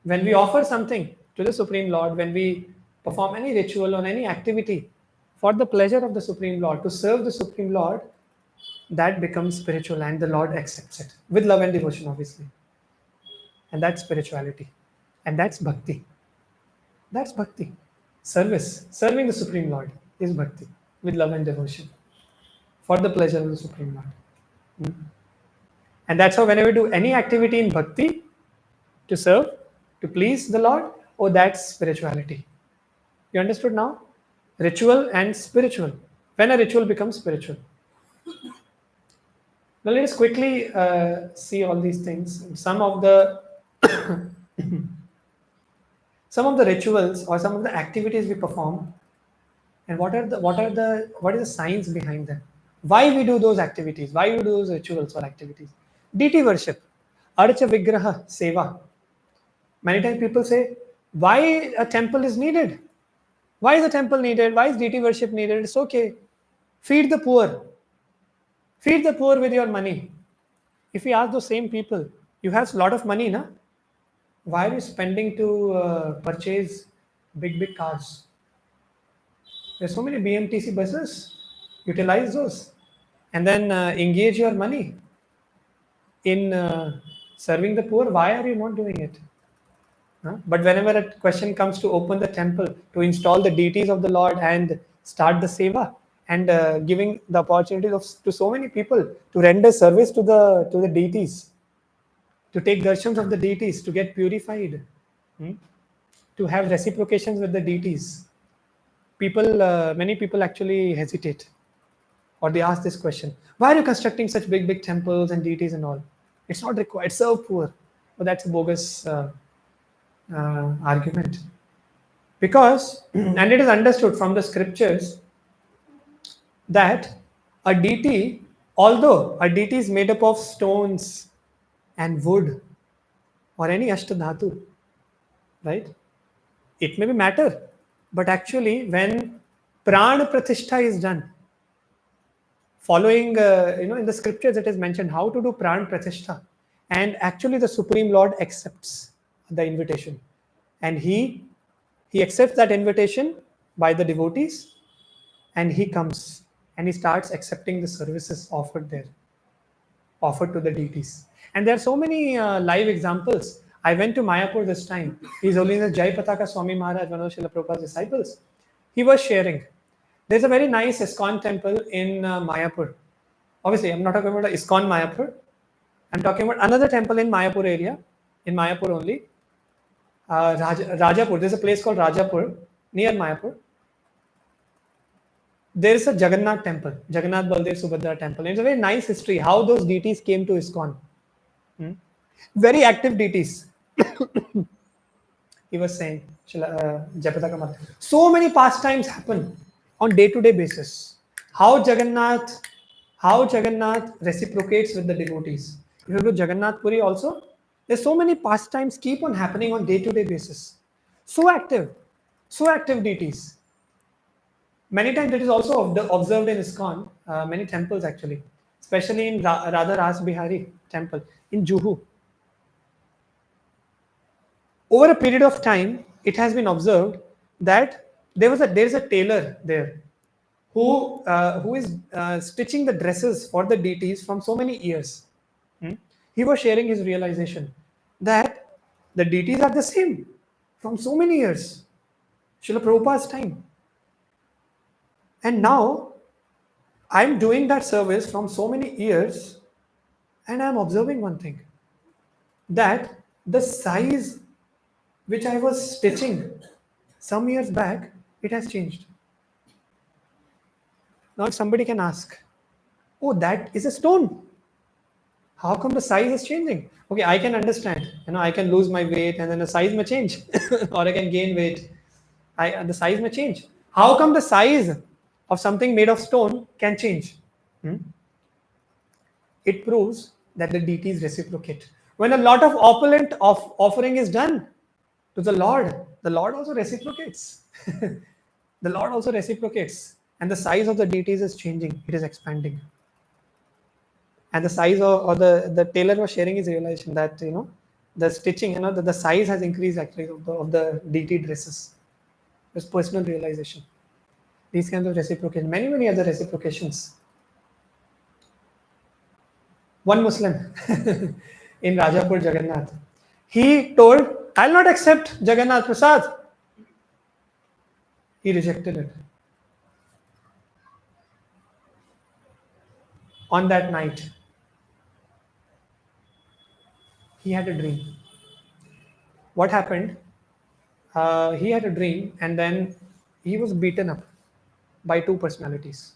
when we offer something to the Supreme Lord, when we perform any ritual or any activity for the pleasure of the Supreme Lord, to serve the Supreme Lord, that becomes spiritual and the Lord accepts it with love and devotion, obviously. And that's spirituality. And that's bhakti. That's bhakti. Service, serving the Supreme Lord is bhakti with love and devotion for the pleasure of the Supreme Lord. And that's how whenever we do any activity in bhakti, to serve, to please the Lord, oh, that's spirituality. You understood now? Ritual and spiritual. When a ritual becomes spiritual. Now let us quickly see all these things. Some of the rituals or some of the activities we perform, and what is the science behind them? Why we do those activities? Why we do those rituals or activities? Deity worship, archa vigraha seva. Many times people say Why a temple is needed? Why is a temple needed? Why is deity worship needed? It's okay. Feed the poor. Feed the poor with your money. If we ask those same people, you have a lot of money, na? Why are you spending to purchase big cars? There's so many BMTC buses. Utilize those, and then engage your money in serving the poor. Why are you not doing it? Huh? But whenever a question comes to open the temple, to install the deities of the Lord and start the seva, and giving the opportunity to so many people to render service to the deities, to take darshans of the deities, to get purified, hmm, to have reciprocations with the deities, many people actually hesitate, or they ask this question: why are you constructing such big temples and deities and all? It's not required. Serve poor. But that's a bogus argument. Because, and it is understood from the scriptures that a deity, although a deity is made up of stones and wood or any ashtadhatu, right? It may be matter, but actually, when prana pratishtha is done, following, in the scriptures it is mentioned how to do prana pratishtha, and actually the Supreme Lord accepts the invitation, and he accepts that invitation by the devotees, and he comes and he starts accepting the services offered there, offered to the deities. And there are so many live examples. I went to Mayapur this time. His Holiness Jai Pataka Swami Maharaj, one of Srila Prabhupada's disciples, he was sharing. There's a very nice ISKCON temple in Mayapur. Obviously, I'm not talking about the ISKCON Mayapur. I'm talking about another temple in Mayapur area, in Mayapur only. Rajapur. There's a place called Rajapur near Mayapur. There is a Jagannath temple, Jagannath Baldev Subhadra temple. It's a very nice history how those deities came to ISKCON. Very active deities. He was saying, Jayapataka Maharaj. So many pastimes happen on day-to-day basis. How Jagannath reciprocates with the devotees. If you go to Jagannath Puri also, there's so many pastimes keep on happening on day-to-day basis. So active deities. Many times it is also observed in ISKCON, many temples actually, especially in Radha Ras Bihari temple in Juhu. Over a period of time, it has been observed that there is a tailor there who is stitching the dresses for the deities from so many years. He was sharing his realization that the deities are the same from so many years, Srila Prabhupada's time. And now I'm doing that service from so many years, and I'm observing one thing, that the size which I was stitching some years back, it has changed. Now somebody can ask, oh, that is a stone. How come the size is changing? Okay, I can understand. I can lose my weight and then the size may change, or I can gain weight. The size may change. How come the size of something made of stone can change? It proves that the deities reciprocate. When a lot of opulent offering is done to the Lord also reciprocates. The Lord also reciprocates, and the size of the deities is changing, it is expanding. And the size or the tailor was sharing his realization that the stitching, the size has increased actually of the deity dresses. His personal realization. These kinds of reciprocation, many other reciprocations. One Muslim in Rajapur Jagannath, he told, I'll not accept Jagannath Prasad. He rejected it. On that night, he had a dream. What happened? He had a dream, and then he was beaten up by two personalities.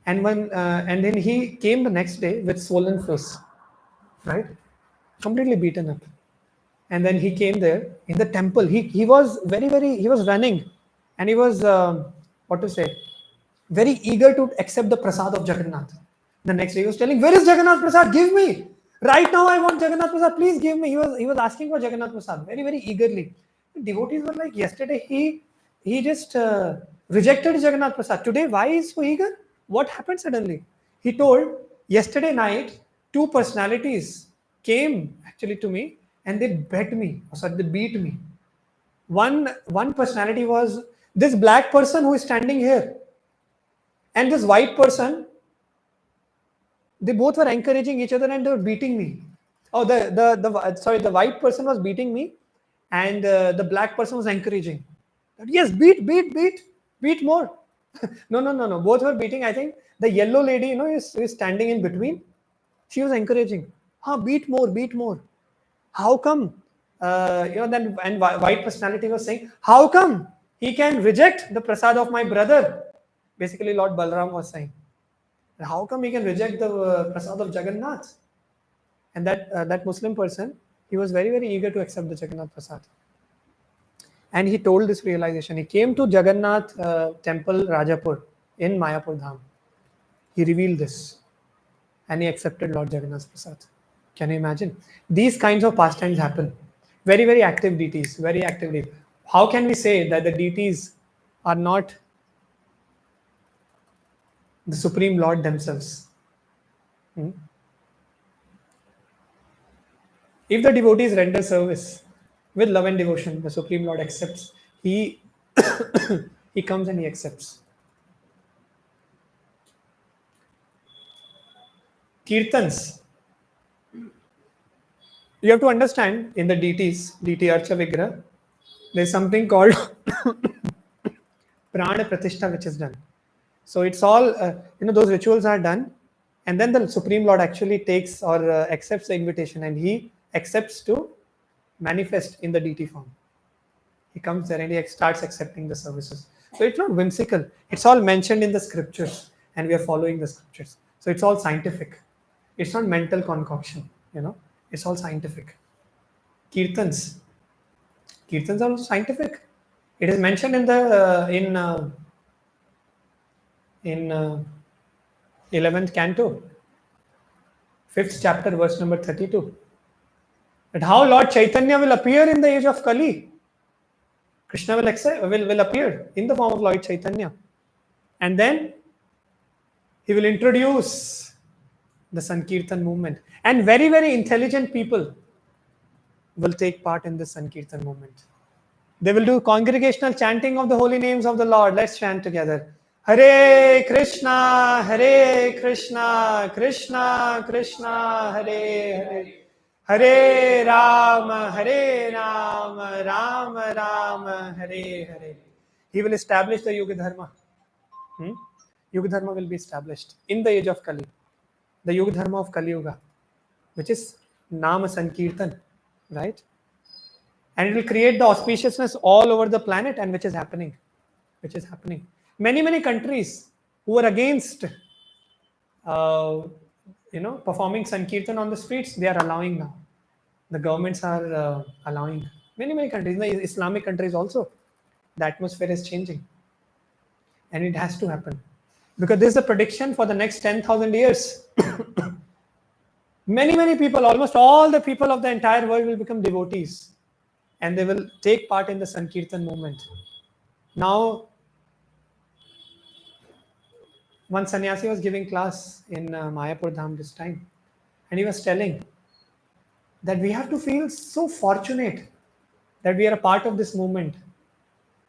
And then he came the next day with swollen face, right? Completely beaten up. And then he came there in the temple. He was he was running, and he was very eager to accept the prasad of Jagannath. The next day he was telling, where is Jagannath Prasad? Give me. Right now, I want Jagannath Prasad. Please give me. He was asking for Jagannath Prasad very very eagerly. The devotees were like, yesterday he just rejected Jagannath Prasad. Today, why is he so eager? What happened suddenly? He told, yesterday night two personalities came actually to me and they begged me. Or sorry, they beat me. One personality was this black person who is standing here, and this white person. They both were encouraging each other and they were beating me. Oh, the white person was beating me, and the black person was encouraging. Yes, beat more. No. Both were beating. I think the yellow lady, is standing in between. She was encouraging. Beat more, beat more. How come? Then and white personality was saying, how come he can reject the prasad of my brother? Basically, Lord Balram was saying, how come he can reject the prasad of Jagannath? And that Muslim person, he was very very eager to accept the Jagannath prasad. And he told this realization. He came to Jagannath temple Rajapur in Mayapur Dham. He revealed this, and he accepted Lord Jagannath's prasad. Can you imagine? These kinds of pastimes happen. Very very active deities, very active deities. How can we say that the deities are not the Supreme Lord themselves? If the devotees render service with love and devotion, the Supreme Lord accepts. He he comes and he accepts. Kirtans. You have to understand in the deities, deity Archa Vigraha, there's something called Prana Pratishtha which is done. So it's all, those rituals are done, and then the Supreme Lord actually takes or accepts the invitation, and he accepts to manifest in the deity form. He comes there and he starts accepting the services. So it's not whimsical. It's all mentioned in the scriptures, and we are following the scriptures. So it's all scientific. It's not mental concoction. It's all scientific. Kirtans. Kirtans are also scientific. It is mentioned in the in 11th canto, 5th chapter, verse number 32. That how Lord Chaitanya will appear in the age of Kali. Krishna will appear in the form of Lord Chaitanya. And then he will introduce the Sankirtan movement. And very, very intelligent people will take part in the Sankirtan movement. They will do congregational chanting of the holy names of the Lord. Let's chant together. Hare Krishna, Krishna Krishna, Hare Hare. Hare Rama, Ram Ram, Hare Hare. He will establish the Yuga Dharma. Yuga Dharma will be established in the age of Kali. The Yuga Dharma of Kali Yuga, which is Nama Sankirtan, right? And it will create the auspiciousness all over the planet, and which is happening. Many countries who are against performing Sankirtan on the streets, they are allowing now. The governments are allowing. Many countries, the Islamic countries also, the atmosphere is changing, and it has to happen because this is a prediction for the next 10,000 years. Many people, almost all the people of the entire world will become devotees, and they will take part in the Sankirtan movement. Now, one sannyasi was giving class in Mayapur Dham this time, and he was telling that we have to feel so fortunate that we are a part of this movement,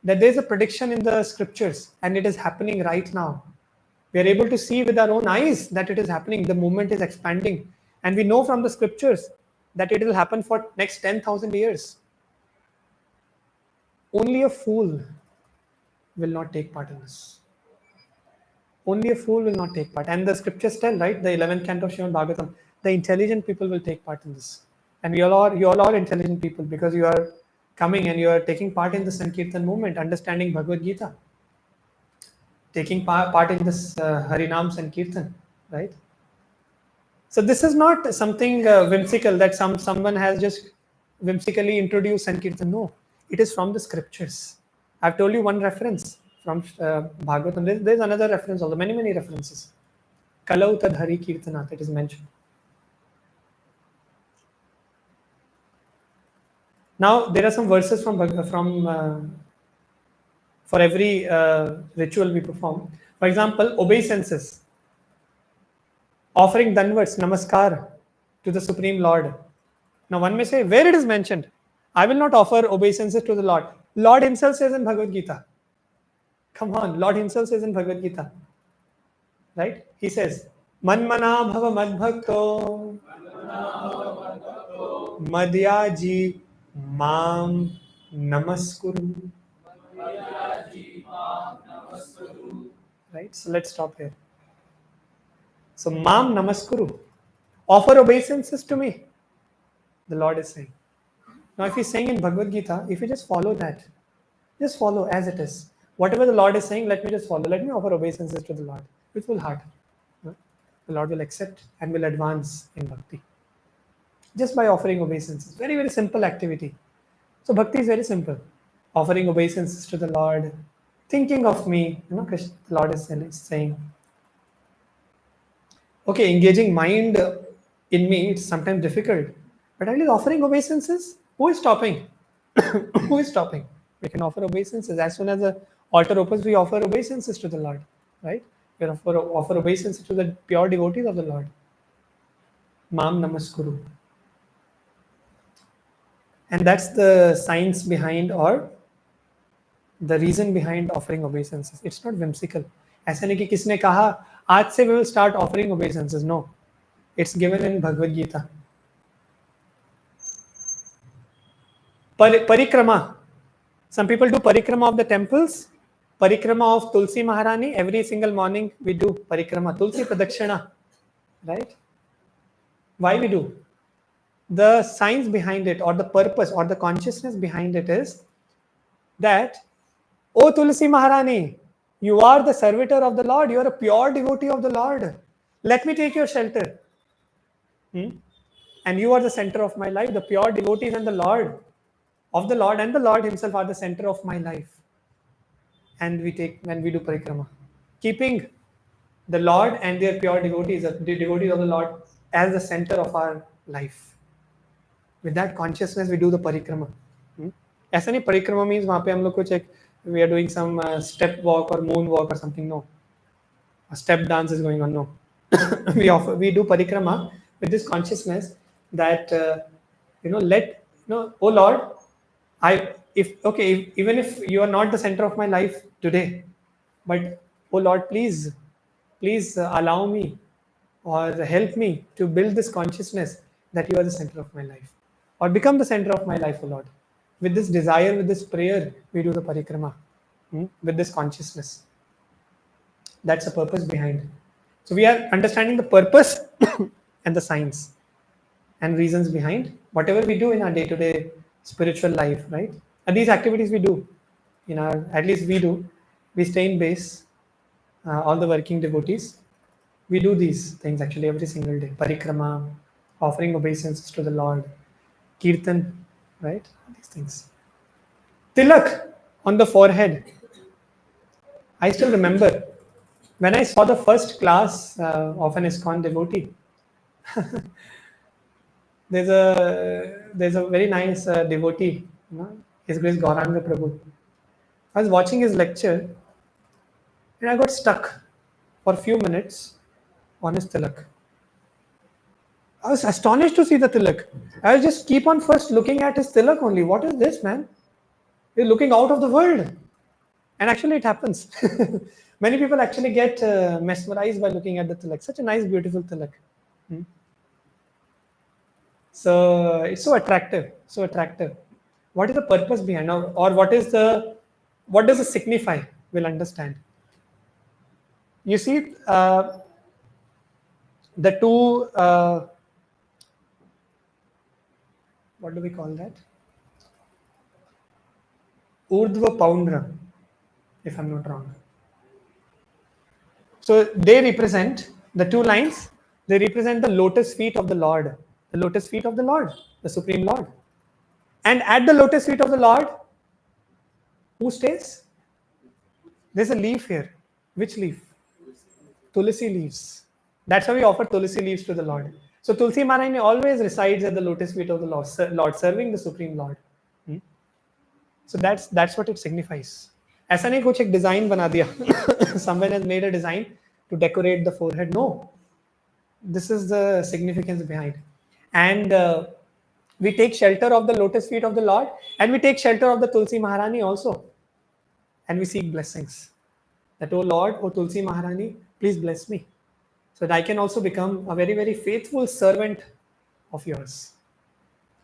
that there is a prediction in the scriptures, and it is happening right now. We are able to see with our own eyes that it is happening. The movement is expanding, and we know from the scriptures that it will happen for next 10,000 years. Only a fool will not take part in this. Only a fool will not take part. And the scriptures tell, right, the 11th canto of Srimad Bhagavatam, the intelligent people will take part in this. And you all are intelligent people because you are coming and you are taking part in the Sankirtan movement, understanding Bhagavad Gita, taking part in this Harinam Sankirtan, right? So this is not something whimsical that someone has just whimsically introduced Sankirtan. No, it is from the scriptures. I've told you one reference from Bhagavatam. There's another reference also, many references. Kalau tad Hari Kirtana, that is mentioned. Now there are some verses from for every ritual we perform. For example, obeisances, offering danvats, namaskar to the Supreme Lord. Now one may say, where it is mentioned, I will not offer obeisances to the Lord. Lord himself says in Bhagavad Gita. Come on, Lord himself says in Bhagavad Gita, right? He says, Manmana bhava madbhakto madhyaji mam namaskuru. Right? So let's stop here. So mam namaskuru. Offer obeisances to me. The Lord is saying. Now if he's saying in Bhagavad Gita, if you just follow that, just follow as it is. Whatever the Lord is saying, let me just follow. Let me offer obeisances to the Lord with full heart. The Lord will accept and will advance in bhakti. Just by offering obeisances. Very, very simple activity. So bhakti is very simple. Offering obeisances to the Lord, thinking of me, Krishna, the Lord is saying. Okay, engaging mind in me, it's sometimes difficult. But at least offering obeisances, who is stopping? Who is stopping? We can offer obeisances. As soon as the altar opens, we offer obeisances to the Lord. Right? We offer obeisances to the pure devotees of the Lord. Mam namaskuru. And that's the science behind, or the reason behind offering obeisances. It's not whimsical. ऐसा नहीं कि किसने कहा आज से we will start offering obeisances. No, it's given in Bhagavad Gita. Parikrama. Some people do parikrama of the temples. Parikrama of Tulsi Maharani. Every single morning we do parikrama. Tulsi Pradakshina. Right? Why we do? The science behind it, or the purpose, or the consciousness behind it is that, O Tulsi Maharani, you are the servitor of the Lord. You are a pure devotee of the Lord. Let me take your shelter. And you are the center of my life. The pure devotees and the Lord of the Lord and the Lord himself are the center of my life. And when we do parikrama, keeping the Lord and their pure devotees, the devotees of the Lord, as the center of our life. With that consciousness, we do the parikrama. ऐसा नहीं परिक्रमा means वहाँ पे हम लोग कुछ एक we are doing some step walk or moon walk or something. No, a step dance is going on. No, we do parikrama with this consciousness that oh Lord, even if you are not the center of my life today, but oh Lord, please allow me or help me to build this consciousness that you are the center of my life, or become the center of my life, oh Lord. With this desire, with this prayer, we do the parikrama with this consciousness. That's the purpose behind. So we are understanding the purpose and the science and reasons behind whatever we do in our day-to-day spiritual life, right? And these activities we do at least we do. We stay in base, all the working devotees. We do these things actually every single day. Parikrama, offering obeisances to the Lord, kirtan, right? These things. Tilak on the forehead. I still remember when I saw the first class of an ISKCON devotee. There's a very nice devotee, His Grace Gauranga Prabhu. I was watching his lecture and I got stuck for a few minutes on his tilak. I was astonished to see the tilak. I was just keep on first looking at his tilak only. What is this, man? He's looking out of the world. And actually it happens. Many people actually get mesmerized by looking at the tilak. Such a nice, beautiful tilak. So it's so attractive, so attractive. What is the purpose behind, or what does it signify? We'll understand. You see, the two, what do we call that? Urdhva Paundra, if I'm not wrong. So they represent, the two lines, they represent the lotus feet of the Lord. The lotus feet of the Lord, the Supreme Lord. And at the lotus feet of the Lord, who stays? There's a leaf here. Which leaf? Tulsi leaves. That's how we offer Tulsi leaves to the Lord. So Tulsi Maharani always resides at the lotus feet of the Lord, serving the Supreme Lord. So that's what it signifies. ऐसा नहीं कुछ एक design बना दिया. Someone has made a design to decorate the forehead. No, this is the significance behind. And we take shelter of the lotus feet of the Lord, and we take shelter of the Tulsi Maharani also, and we seek blessings. That, oh Lord, oh Tulsi Maharani, please bless me, so that I can also become a very, very faithful servant of yours.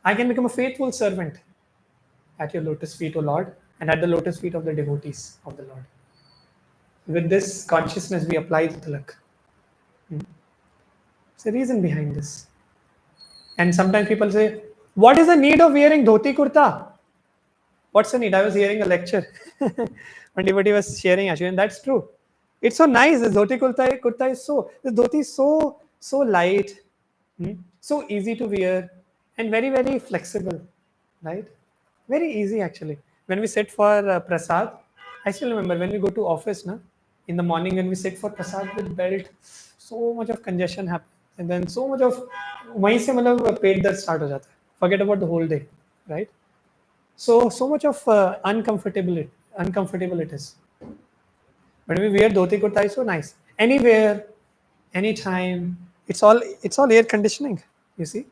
I can become a faithful servant at your lotus feet, O Lord, and at the lotus feet of the devotees of the Lord. With this consciousness, we apply the tilak. There's a reason behind this. And sometimes people say, what is the need of wearing dhoti kurta? What's the need? I was hearing a lecture. One devotee was sharing actually, and that's true. It's so nice. The dhoti kurta is so, the dhoti is so light, so easy to wear, and very, very flexible, right? Very easy actually. When we sit for prasad, I still remember when we go to office, na, in the morning when we sit for prasad with belt, so much of congestion happens, and then so much of वहीं से मतलब पेट दर्द start हो जाता है. Forget about the whole day, right? So much of uncomfortable it is. But when we wear dhoti kurta, it's so nice. Anywhere, anytime. It's all air conditioning. You see,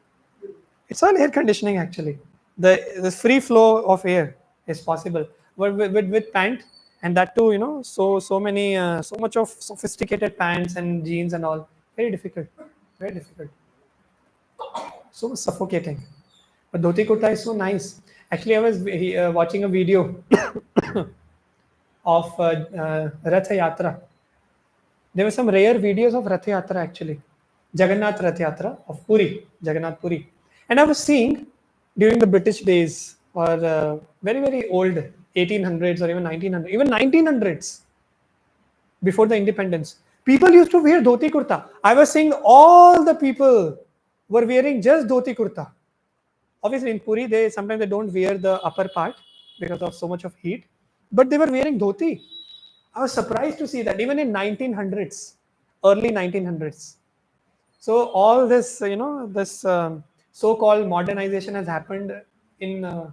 it's all air conditioning actually. The free flow of air is possible. But with pant, and that too, so many so much of sophisticated pants and jeans and all, very difficult, very difficult. So suffocating. But dhoti kurta is so nice. Actually, I was watching a video of Rath Yatra. There were some rare videos of Rath Yatra actually. Jagannath Rath Yatra of Puri, Jagannath Puri. And I was seeing during the British days, or very, very old 1800s or even 1900s, even 1900s, before the independence, people used to wear dhoti kurta. I was seeing all the people were wearing just dhoti kurta. Obviously, in Puri, sometimes they don't wear the upper part because of so much of heat, but they were wearing dhoti. I was surprised to see that even in 1900s, early 1900s. So all this, this so-called modernization has happened in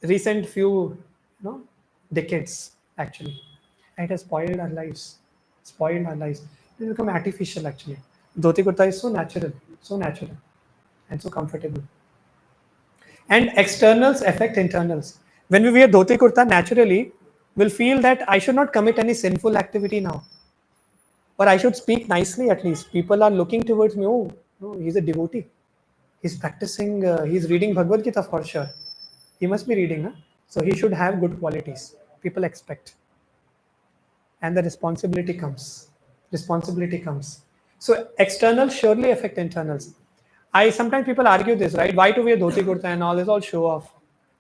recent few, decades actually. It has spoiled our lives. Spoiled our lives. It has become artificial actually. Dhoti kurta is so natural, and so comfortable. And externals affect internals. When we wear dhoti kurta, naturally, we'll feel that I should not commit any sinful activity now. Or I should speak nicely at least. People are looking towards me. Oh, no, he's a devotee. He's practicing, he's reading Bhagavad Gita for sure. He must be reading, huh? So he should have good qualities. People expect. And the responsibility comes. Responsibility comes. So externals surely affect internals. Sometimes people argue this, right? Why to wear dhoti kurta and all is all show off.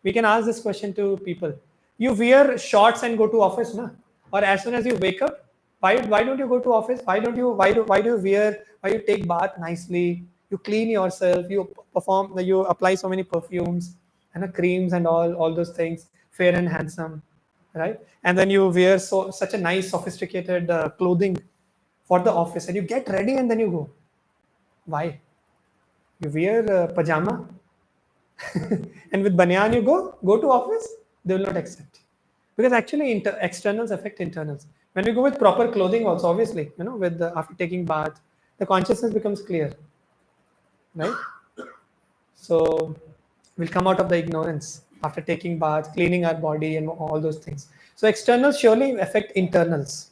We can ask this question to people. You wear shorts and go to office, na? Or as soon as you wake up, why don't you go to office? Why do you take bath nicely? You clean yourself, you apply so many perfumes and creams and all those things, fair and handsome, right? And then you wear such a nice sophisticated clothing for the office, and you get ready and then you go. Why? You wear pajama and with banyan you go to office, they will not accept. Because actually externals affect internals. When we go with proper clothing also, obviously, with after taking bath, the consciousness becomes clear, right? So we'll come out of the ignorance after taking bath, cleaning our body and all those things. So externals surely affect internals.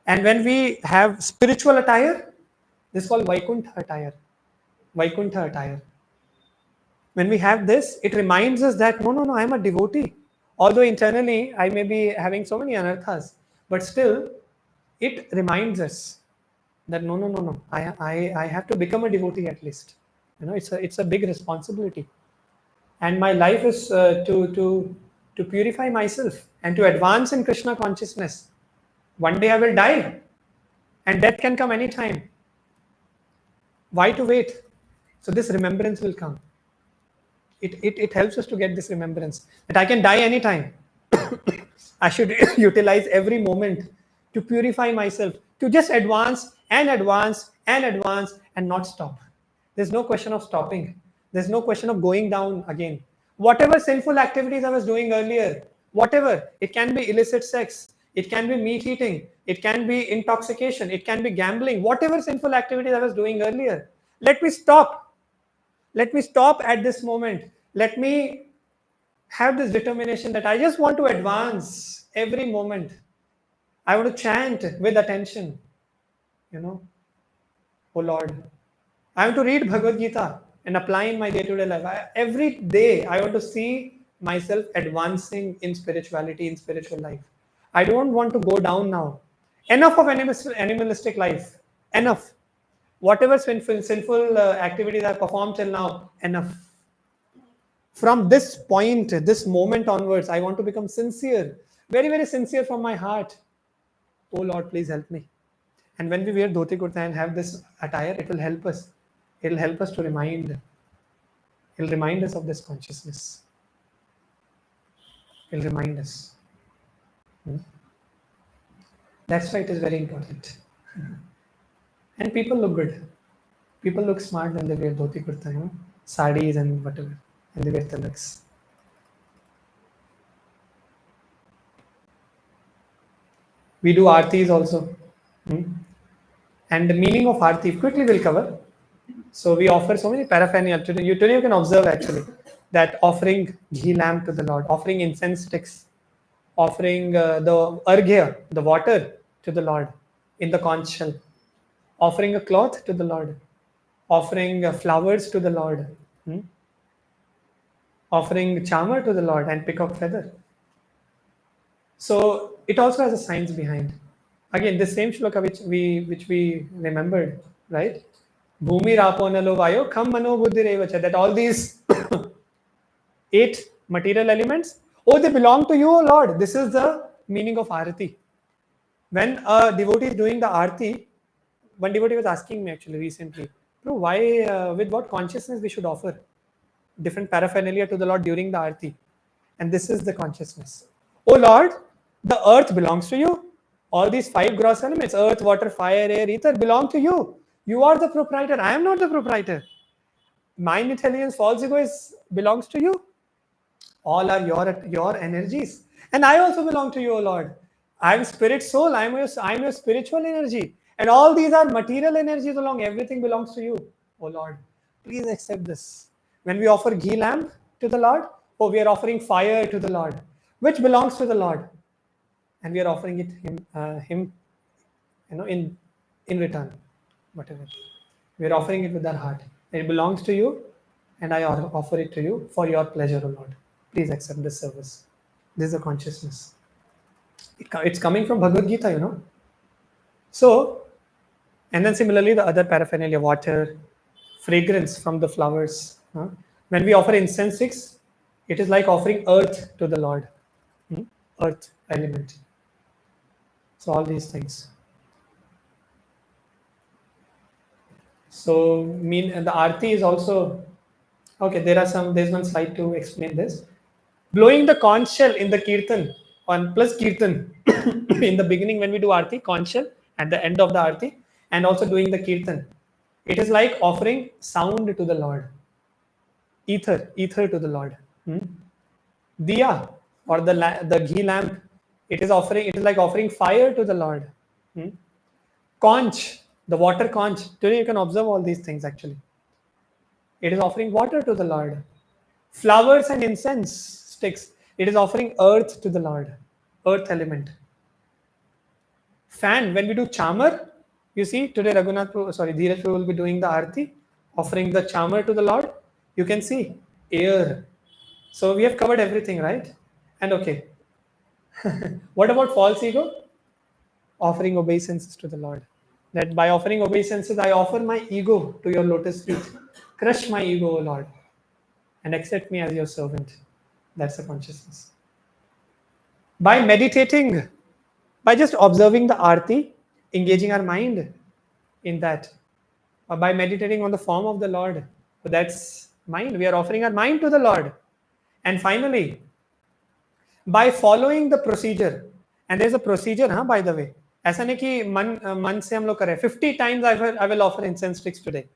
And when we have spiritual attire, this is called Vaikuntha attire. Vaikuntha attire. When we have this, it reminds us that no, I'm a devotee. Although internally I may be having so many anarthas, but still it reminds us that no. I have to become a devotee at least. It's a big responsibility, and my life is to purify myself and to advance in Krishna consciousness. One day I will die, and death can come anytime. Why to wait? So this remembrance will come. It helps us to get this remembrance that I can die anytime. I should utilize every moment to purify myself, to just advance and advance and advance and not stop. There's no question of stopping. There's no question of going down again. Whatever sinful activities I was doing earlier, whatever, it can be illicit sex, it can be meat eating, it can be intoxication, it can be gambling, whatever sinful activities I was doing earlier, let me stop. Let me stop at this moment. Let me have this determination that I just want to advance every moment. I want to chant with attention, you know, oh Lord. I want to read Bhagavad Gita and apply in my day-to-day life. Every day, I want to see myself advancing in spirituality, in spiritual life. I don't want to go down now. Enough of animalistic life. Enough. Whatever sinful activities I performed till now, enough. From this point, this moment onwards, I want to become sincere, very, very sincere from my heart. Oh Lord, please help me. And when we wear dhoti kurta and have this attire, it will help us. It will help us to it'll remind us of this consciousness. It'll remind us. That's why it is very important. And people look good. People look smart when they wear dhoti kurta, sarees and whatever, and they wear tilaks. We do aartis also. And the meaning of aarti, quickly we'll cover. So we offer so many paraphernalia. Today you can observe actually that offering ghee lamp to the Lord, offering incense sticks, offering the arghya, the water to the Lord in the conch shell, offering a cloth to the Lord, offering flowers to the Lord, offering chamar to the Lord and peacock feather. So it also has a science behind. Again, the same shloka which we remembered, right? Bhumi rapo nalo vayo kham mano buddhi revacha. That all these 8 material elements, oh, they belong to you, O Lord. This is the meaning of arati. When a devotee is doing the arati, one devotee was asking me actually recently, bro, why, with what consciousness we should offer different paraphernalia to the Lord during the arati? And this is the consciousness. Oh Lord, the earth belongs to you. All these 5 gross elements, earth, water, fire, air, ether, belong to you. You are the proprietor. I am not the proprietor. Mind, intelligence, false ego belongs to you. All are your energies. And I also belong to you, O Lord. I am spirit soul. I am your spiritual energy. And all these are material energies along. Everything belongs to you, O Lord. Please accept this. When we offer ghee lamp to the Lord, oh, we are offering fire to the Lord, which belongs to the Lord. And we are offering it him in return, whatever. We are offering it with our heart. It belongs to you, and I offer it to you for your pleasure, O Lord. Please accept this service. This is a consciousness. It's coming from Bhagavad Gita, So, and then similarly, the other paraphernalia, water, fragrance from the flowers. When we offer incense sticks, it is like offering earth to the Lord. Earth element. So, all these things. So, and the arti is also okay. There's one slide to explain this. Blowing the conch shell in the kirtan on plus kirtan in the beginning when we do arti, conch shell at the end of the arti, and also doing the kirtan. It is like offering sound to the Lord, ether to the Lord. Diya or the ghee lamp. It is like offering fire to the Lord. Conch, the water conch. Today you can observe all these things actually. It is offering water to the Lord. Flowers and incense sticks. It is offering earth to the Lord, earth element. Fan, when we do chamar, you see today Dheeraj will be doing the arti, offering the chamar to the Lord. You can see air. So we have covered everything, right? And okay. What about false ego? Offering obeisances to the Lord. That by offering obeisances, I offer my ego to your lotus feet. Crush my ego, O Lord, and accept me as your servant. That's the consciousness. By meditating, by just observing the arti, engaging our mind in that, or by meditating on the form of the Lord, so that's mind. We are offering our mind to the Lord. And finally, by following the procedure, and there's a procedure, by the way. ऐसा नहीं कि मन से हम लोग करें 50 times I will offer incense sticks today,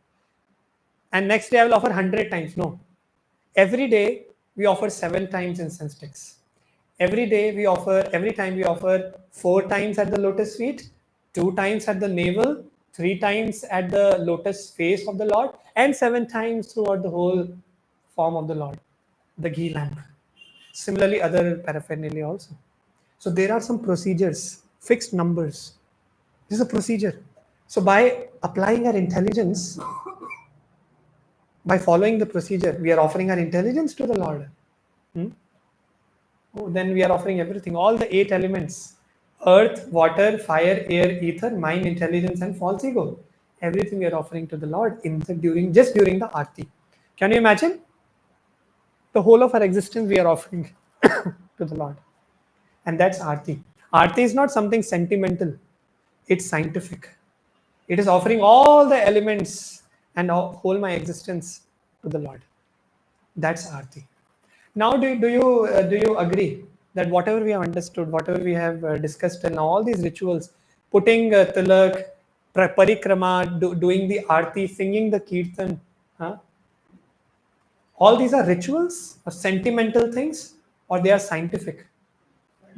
and next day I will offer 100 times. No, every day we offer 7 times incense sticks. Every day we offer, every time we offer 4 times at the lotus feet, 2 times at the navel, 3 times at the lotus face of the Lord, and 7 times throughout the whole form of the Lord, the ghee lamp. Similarly, other paraphernalia also. So there are some procedures, fixed numbers. This is a procedure. So by applying our intelligence, by following the procedure, we are offering our intelligence to the Lord. Hmm? Oh, then we are offering everything, all the 8 elements: earth, water, fire, air, ether, mind, intelligence, and false ego. Everything we are offering to the Lord in the during the arti. Can you imagine? The whole of our existence we are offering to the Lord. And that's arti. Arti is not something sentimental, it's scientific. It is offering all the elements and whole my existence to the Lord. That's arti. Now, do you agree that whatever we have understood, whatever we have discussed, and all these rituals, putting tilak, parikrama, doing the arti, singing the kirtan, huh? All these are rituals or sentimental things, or they are scientific,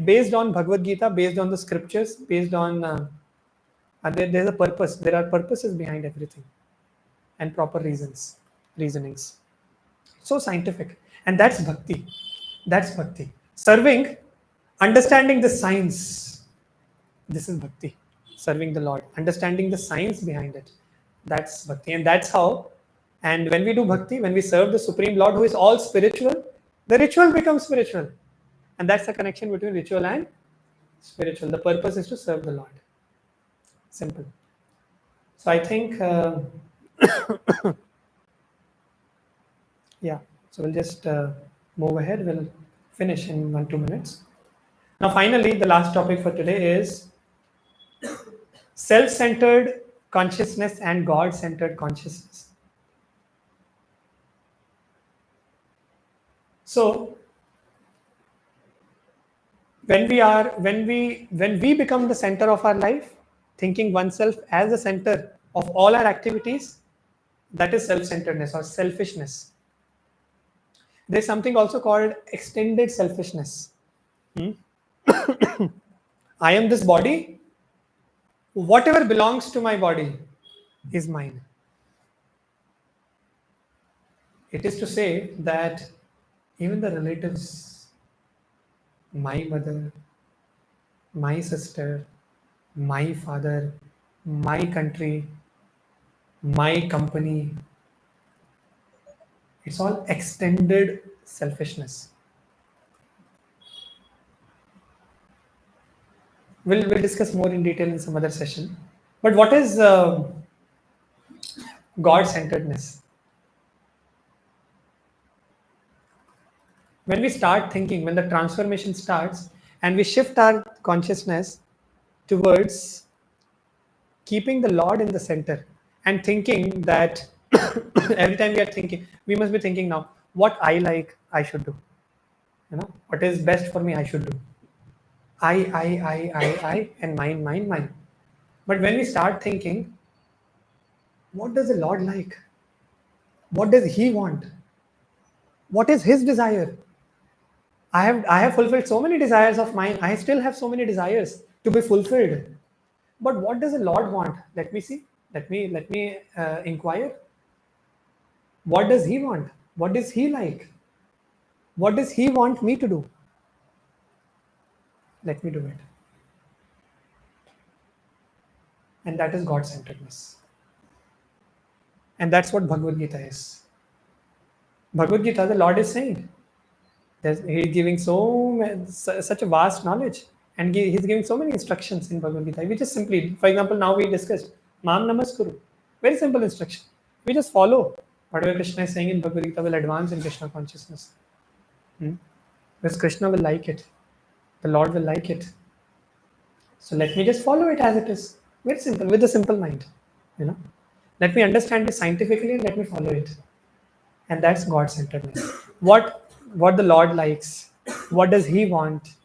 based on Bhagavad Gita, based on the scriptures, based on there's a purpose. There are purposes behind everything, and proper reasonings. So scientific, and that's bhakti. That's bhakti. Serving, understanding the science. This is bhakti. Serving the Lord, understanding the science behind it. That's bhakti, and that's how. And when we do bhakti, when we serve the Supreme Lord, who is all spiritual, the ritual becomes spiritual, and that's the connection between ritual and spiritual. The purpose is to serve the Lord. Simple. So I think, yeah. So we'll just move ahead. We'll finish in 1-2 minutes. Now, finally, the last topic for today is self-centered consciousness and God-centered consciousness. So, when we become the center of our life, thinking oneself as the center of all our activities, that is self-centeredness or selfishness. There's something also called extended selfishness. I am this body. Whatever belongs to my body is mine. It is to say that even the relatives, my mother, my sister, my father, my country, my company, it's all extended selfishness. We'll discuss more in detail in some other session. But what is God-centeredness? When we start thinking, when the transformation starts, and we shift our consciousness towards keeping the Lord in the center and thinking that every time we are thinking, we must be thinking now, what I like, I should do. What is best for me, I should do. I, and mine. But when we start thinking, what does the Lord like? What does He want? What is His desire? I have fulfilled so many desires of mine. I still have so many desires to be fulfilled. But what does the Lord want? Let me see. Let me inquire. What does He want? What does He like? What does He want me to do? Let me do it. And that is God-centeredness. And that's what Bhagavad Gita is. Bhagavad Gita, the Lord is saying, He's giving such a vast knowledge, and He's giving so many instructions in Bhagavad Gita. We just simply, for example, now we discussed Mam Namaskuru. Very simple instruction. We just follow whatever Krishna is saying in Bhagavad Gita will advance in Krishna consciousness. Because Krishna will like it. The Lord will like it. So let me just follow it as it is. Very simple, with a simple mind. Let me understand it scientifically and let me follow it. And that's God-centeredness. What the Lord likes, what does He want?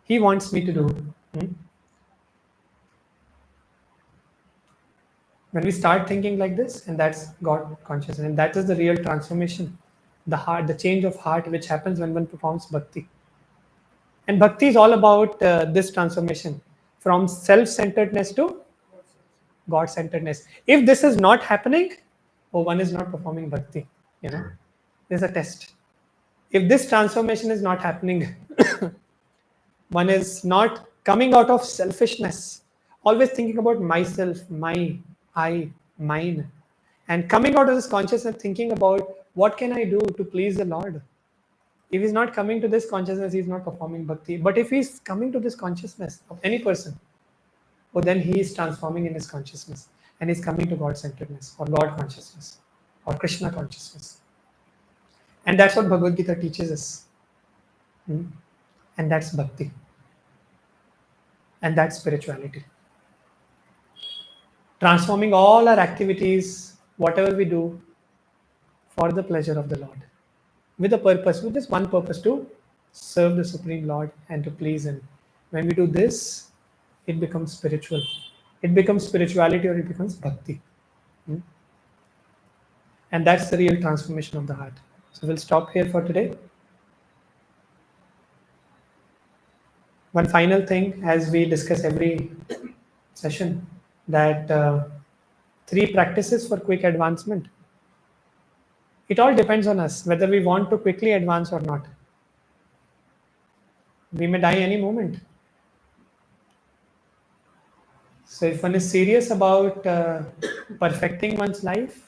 He wants me to do. When we start thinking like this, and that's God consciousness, and that is the real transformation the heart, the change of heart which happens when one performs bhakti. And bhakti is all about this transformation from self-centeredness to God-centeredness. If this is not happening, oh, one is not performing bhakti. You know, there's a test. If this transformation is not happening, one is not coming out of selfishness, always thinking about myself, my, I, mine, and coming out of this consciousness, thinking about what can I do to please the Lord. If he's not coming to this consciousness, he's not performing bhakti. But if he's coming to this consciousness of any person, oh, then he is transforming in his consciousness and he's coming to God centeredness or God consciousness or Krishna consciousness. And that's what Bhagavad Gita teaches us. And that's bhakti. And that's spirituality. Transforming all our activities, whatever we do, for the pleasure of the Lord. With a purpose, with just one purpose, to serve the Supreme Lord and to please Him. When we do this, it becomes spiritual. It becomes spirituality or it becomes bhakti. And that's the real transformation of the heart. So we'll stop here for today. One final thing, as we discuss every session, that 3 practices for quick advancement. It all depends on us, whether we want to quickly advance or not. We may die any moment. So if one is serious about perfecting one's life,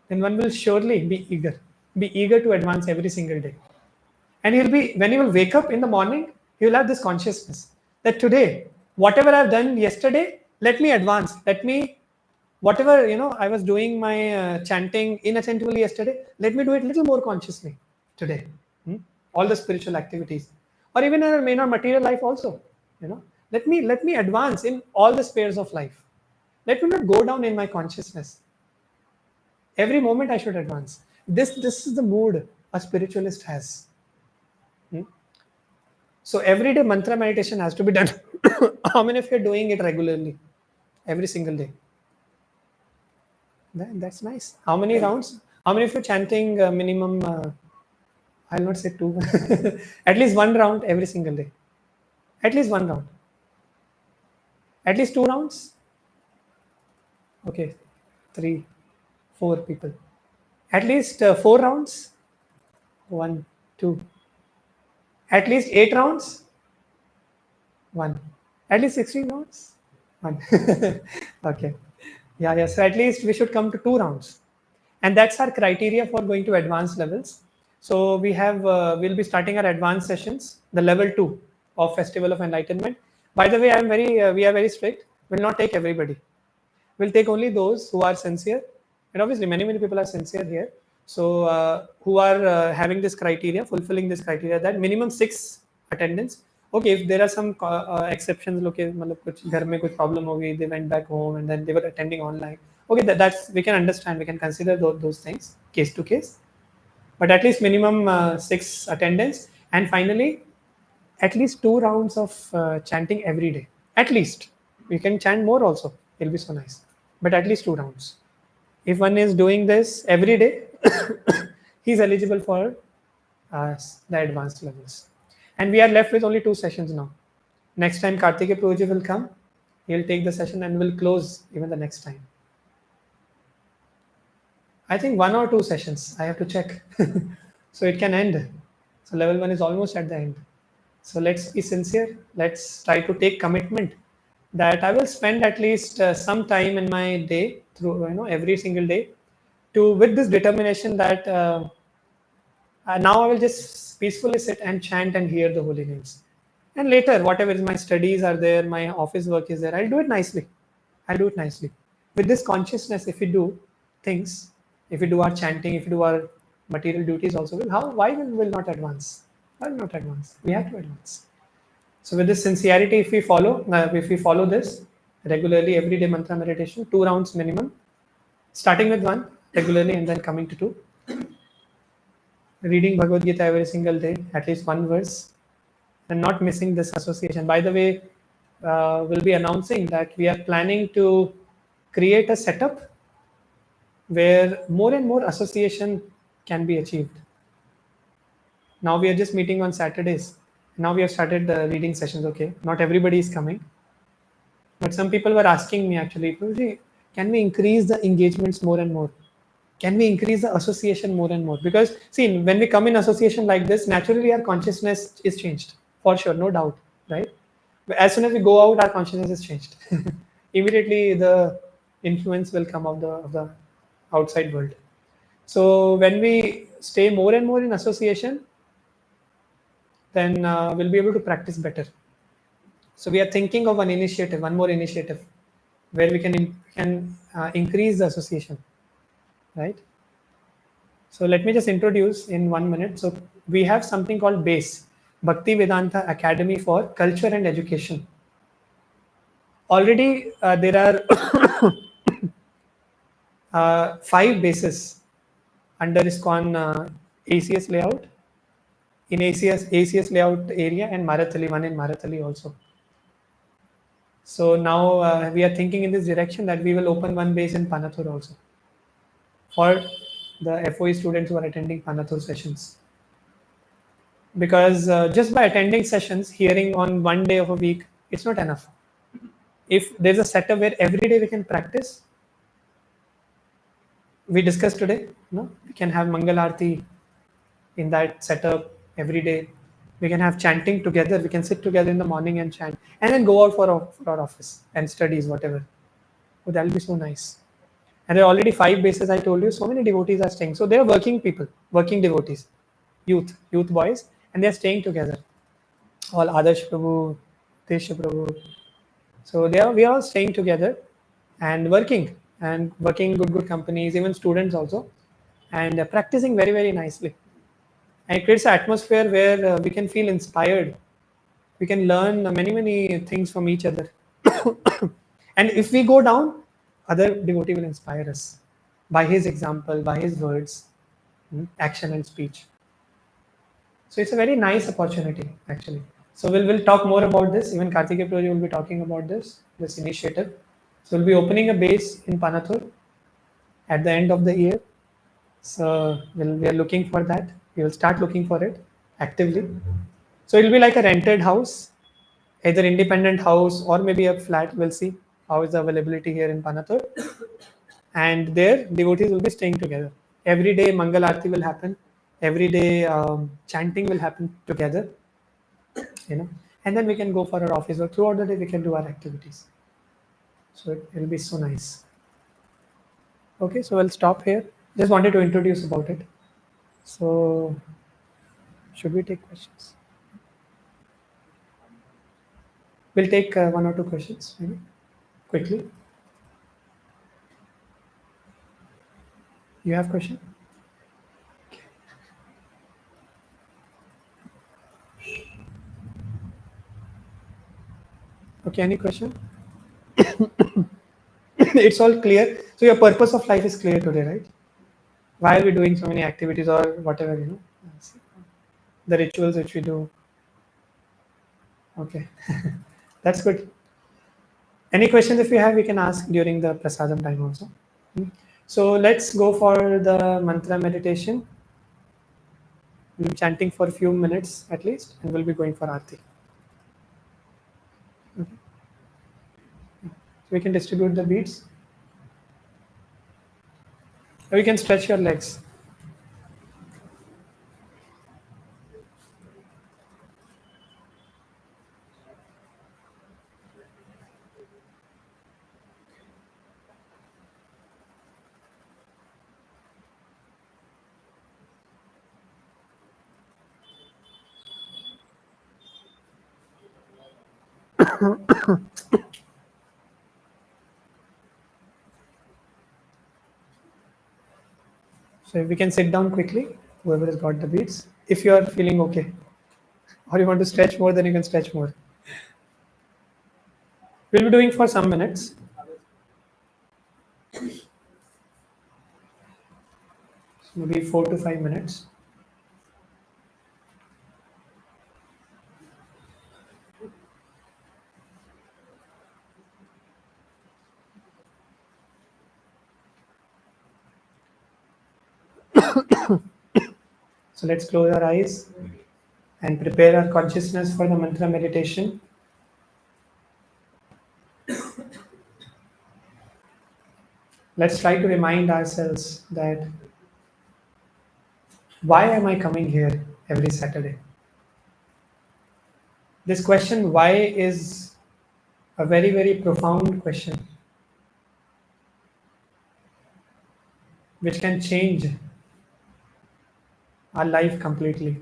then one will surely be eager to advance every single day. And when he will wake up in the morning, he will have this consciousness that today, whatever I've done yesterday, let me advance. Let me, whatever, I was doing my chanting inattentively yesterday, let me do it a little more consciously today. All the spiritual activities, or even in our material life also, let me advance in all the spheres of life. Let me not go down in my consciousness. Every moment I should advance. This is the mood a spiritualist has. So everyday mantra meditation has to be done. How many of you are doing it regularly? Every single day. That's nice. How many rounds? How many of you are chanting minimum, I'll not say 2, at least 1 round every single day? At least 1 round. At least 2 rounds? Okay, 3, 4 people. At least 4 rounds? 1, 2. At least 8 rounds? 1. At least 16 rounds? 1. Okay. Yeah. So at least we should come to 2 rounds. And that's our criteria for going to advanced levels. So we'll be starting our advanced sessions, the level 2 of Festival of Enlightenment. By the way, we are very strict. We'll not take everybody. We'll take only those who are sincere. And obviously, many people are sincere here. So who are having this criteria, fulfilling this criteria, that minimum 6 attendance. Okay, if there are some exceptions, okay, कुछ घर में कुछ problem हो गई, they went back home and then they were attending online. Okay, that's we can understand, we can consider those things case to case. But at least minimum 6 attendance, and finally, at least 2 rounds of chanting every day. At least you can chant more also. It'll be so nice. But at least 2 rounds. If one is doing this every day, he's eligible for the advanced levels. And we are left with only 2 sessions now. Next time Kartikeya Prabhuji will come, he'll take the session and will close even the next time. I think 1 or 2 sessions, I have to check. So it can end. So level 1 is almost at the end. So let's be sincere. Let's try to take commitment that I will spend at least some time in my day, through every single day, with this determination that now I will just peacefully sit and chant and hear the holy names. And later, whatever my studies are there, my office work is there, I'll do it nicely. With this consciousness, if we do things, if we do our chanting, if we do our material duties also, why will not advance? Why will not advance? We have to advance. So with this sincerity, if we follow this regularly, everyday mantra meditation, 2 rounds minimum, starting with 1 regularly and then coming to 2. Reading Bhagavad Gita every single day, at least 1 verse, and not missing this association. By the way, we'll be announcing that we are planning to create a setup where more and more association can be achieved. Now we are just meeting on Saturdays. Now we have started the reading sessions. Okay, not everybody is coming, but some people were asking me actually, "Prabhuji, can we increase the engagements more and more? Can we increase the association more and more?" Because see, when we come in association like this, naturally our consciousness is changed for sure, no doubt, right? But as soon as we go out, our consciousness is changed. Immediately, the influence will come of the outside world. So when we stay more and more in association, then we'll be able to practice better. So we are thinking of one more initiative, where we can increase the association, right? So let me just introduce in 1 minute. So we have something called BASE, Bhakti Vedanta Academy for Culture and Education. Already there are 5 bases under ISKCON ACS layout, in ACS layout area, and Marathali, one in Marathali also. So now we are thinking in this direction that we will open one base in Panathur also for the FOE students who are attending Panathur sessions. Because just by attending sessions, hearing on one day of a week, it's not enough. If there's a setup where every day we can practice, we discussed today, no, we can have Mangal Aarti in that setup every day. We can have chanting together. We can sit together in the morning and chant, and then go out for our office and studies, whatever. Oh, that'll be so nice. And there are already 5 bases. I told you, so many devotees are staying. So they are working people, working devotees, youth boys, and they are staying together. All Adarsh Prabhu, Tesha Prabhu. So we are all staying together and working good companies, even students also, and practicing very nicely. And it creates an atmosphere where we can feel inspired. We can learn many things from each other. And if we go down, other devotee will inspire us by his example, by his words, action and speech. So it's a very nice opportunity actually. So we'll talk more about this. Even Kartikeya Prabhu will be talking about this initiative. So we'll be opening a base in Panathur at the end of the year. So we are looking for that. We will start looking for it actively. So it'll be like a rented house, either independent house or maybe a flat. We'll see how is the availability here in Panathur. And there devotees will be staying together. Every day Mangal Aarti will happen. Every day chanting will happen together, and then we can go for our office or throughout the day we can do our activities. So it will be so nice. Okay, so we'll stop here. Just wanted to introduce about it. So should we take questions? We'll take 1 or 2 questions, maybe quickly. You have question? Okay, any question? It's all clear. So your purpose of life is clear today, right? Why are we doing so many activities or whatever, the rituals which we do? Okay, that's good. Any questions if you have, we can ask during the prasadam time also. So let's go for the mantra meditation. We'll be chanting for a few minutes at least, and we'll be going for Aarti. Okay. So we can distribute the beads. Or you can stretch your legs. So if we can sit down quickly, whoever has got the beads, if you are feeling okay, or you want to stretch more, then you can stretch more. We'll be doing for some minutes. So maybe 4 to 5 minutes. So let's close our eyes and prepare our consciousness for the mantra meditation. Let's try to remind ourselves that why am I coming here every Saturday? This question, why, is a very, very profound question which can change our life completely.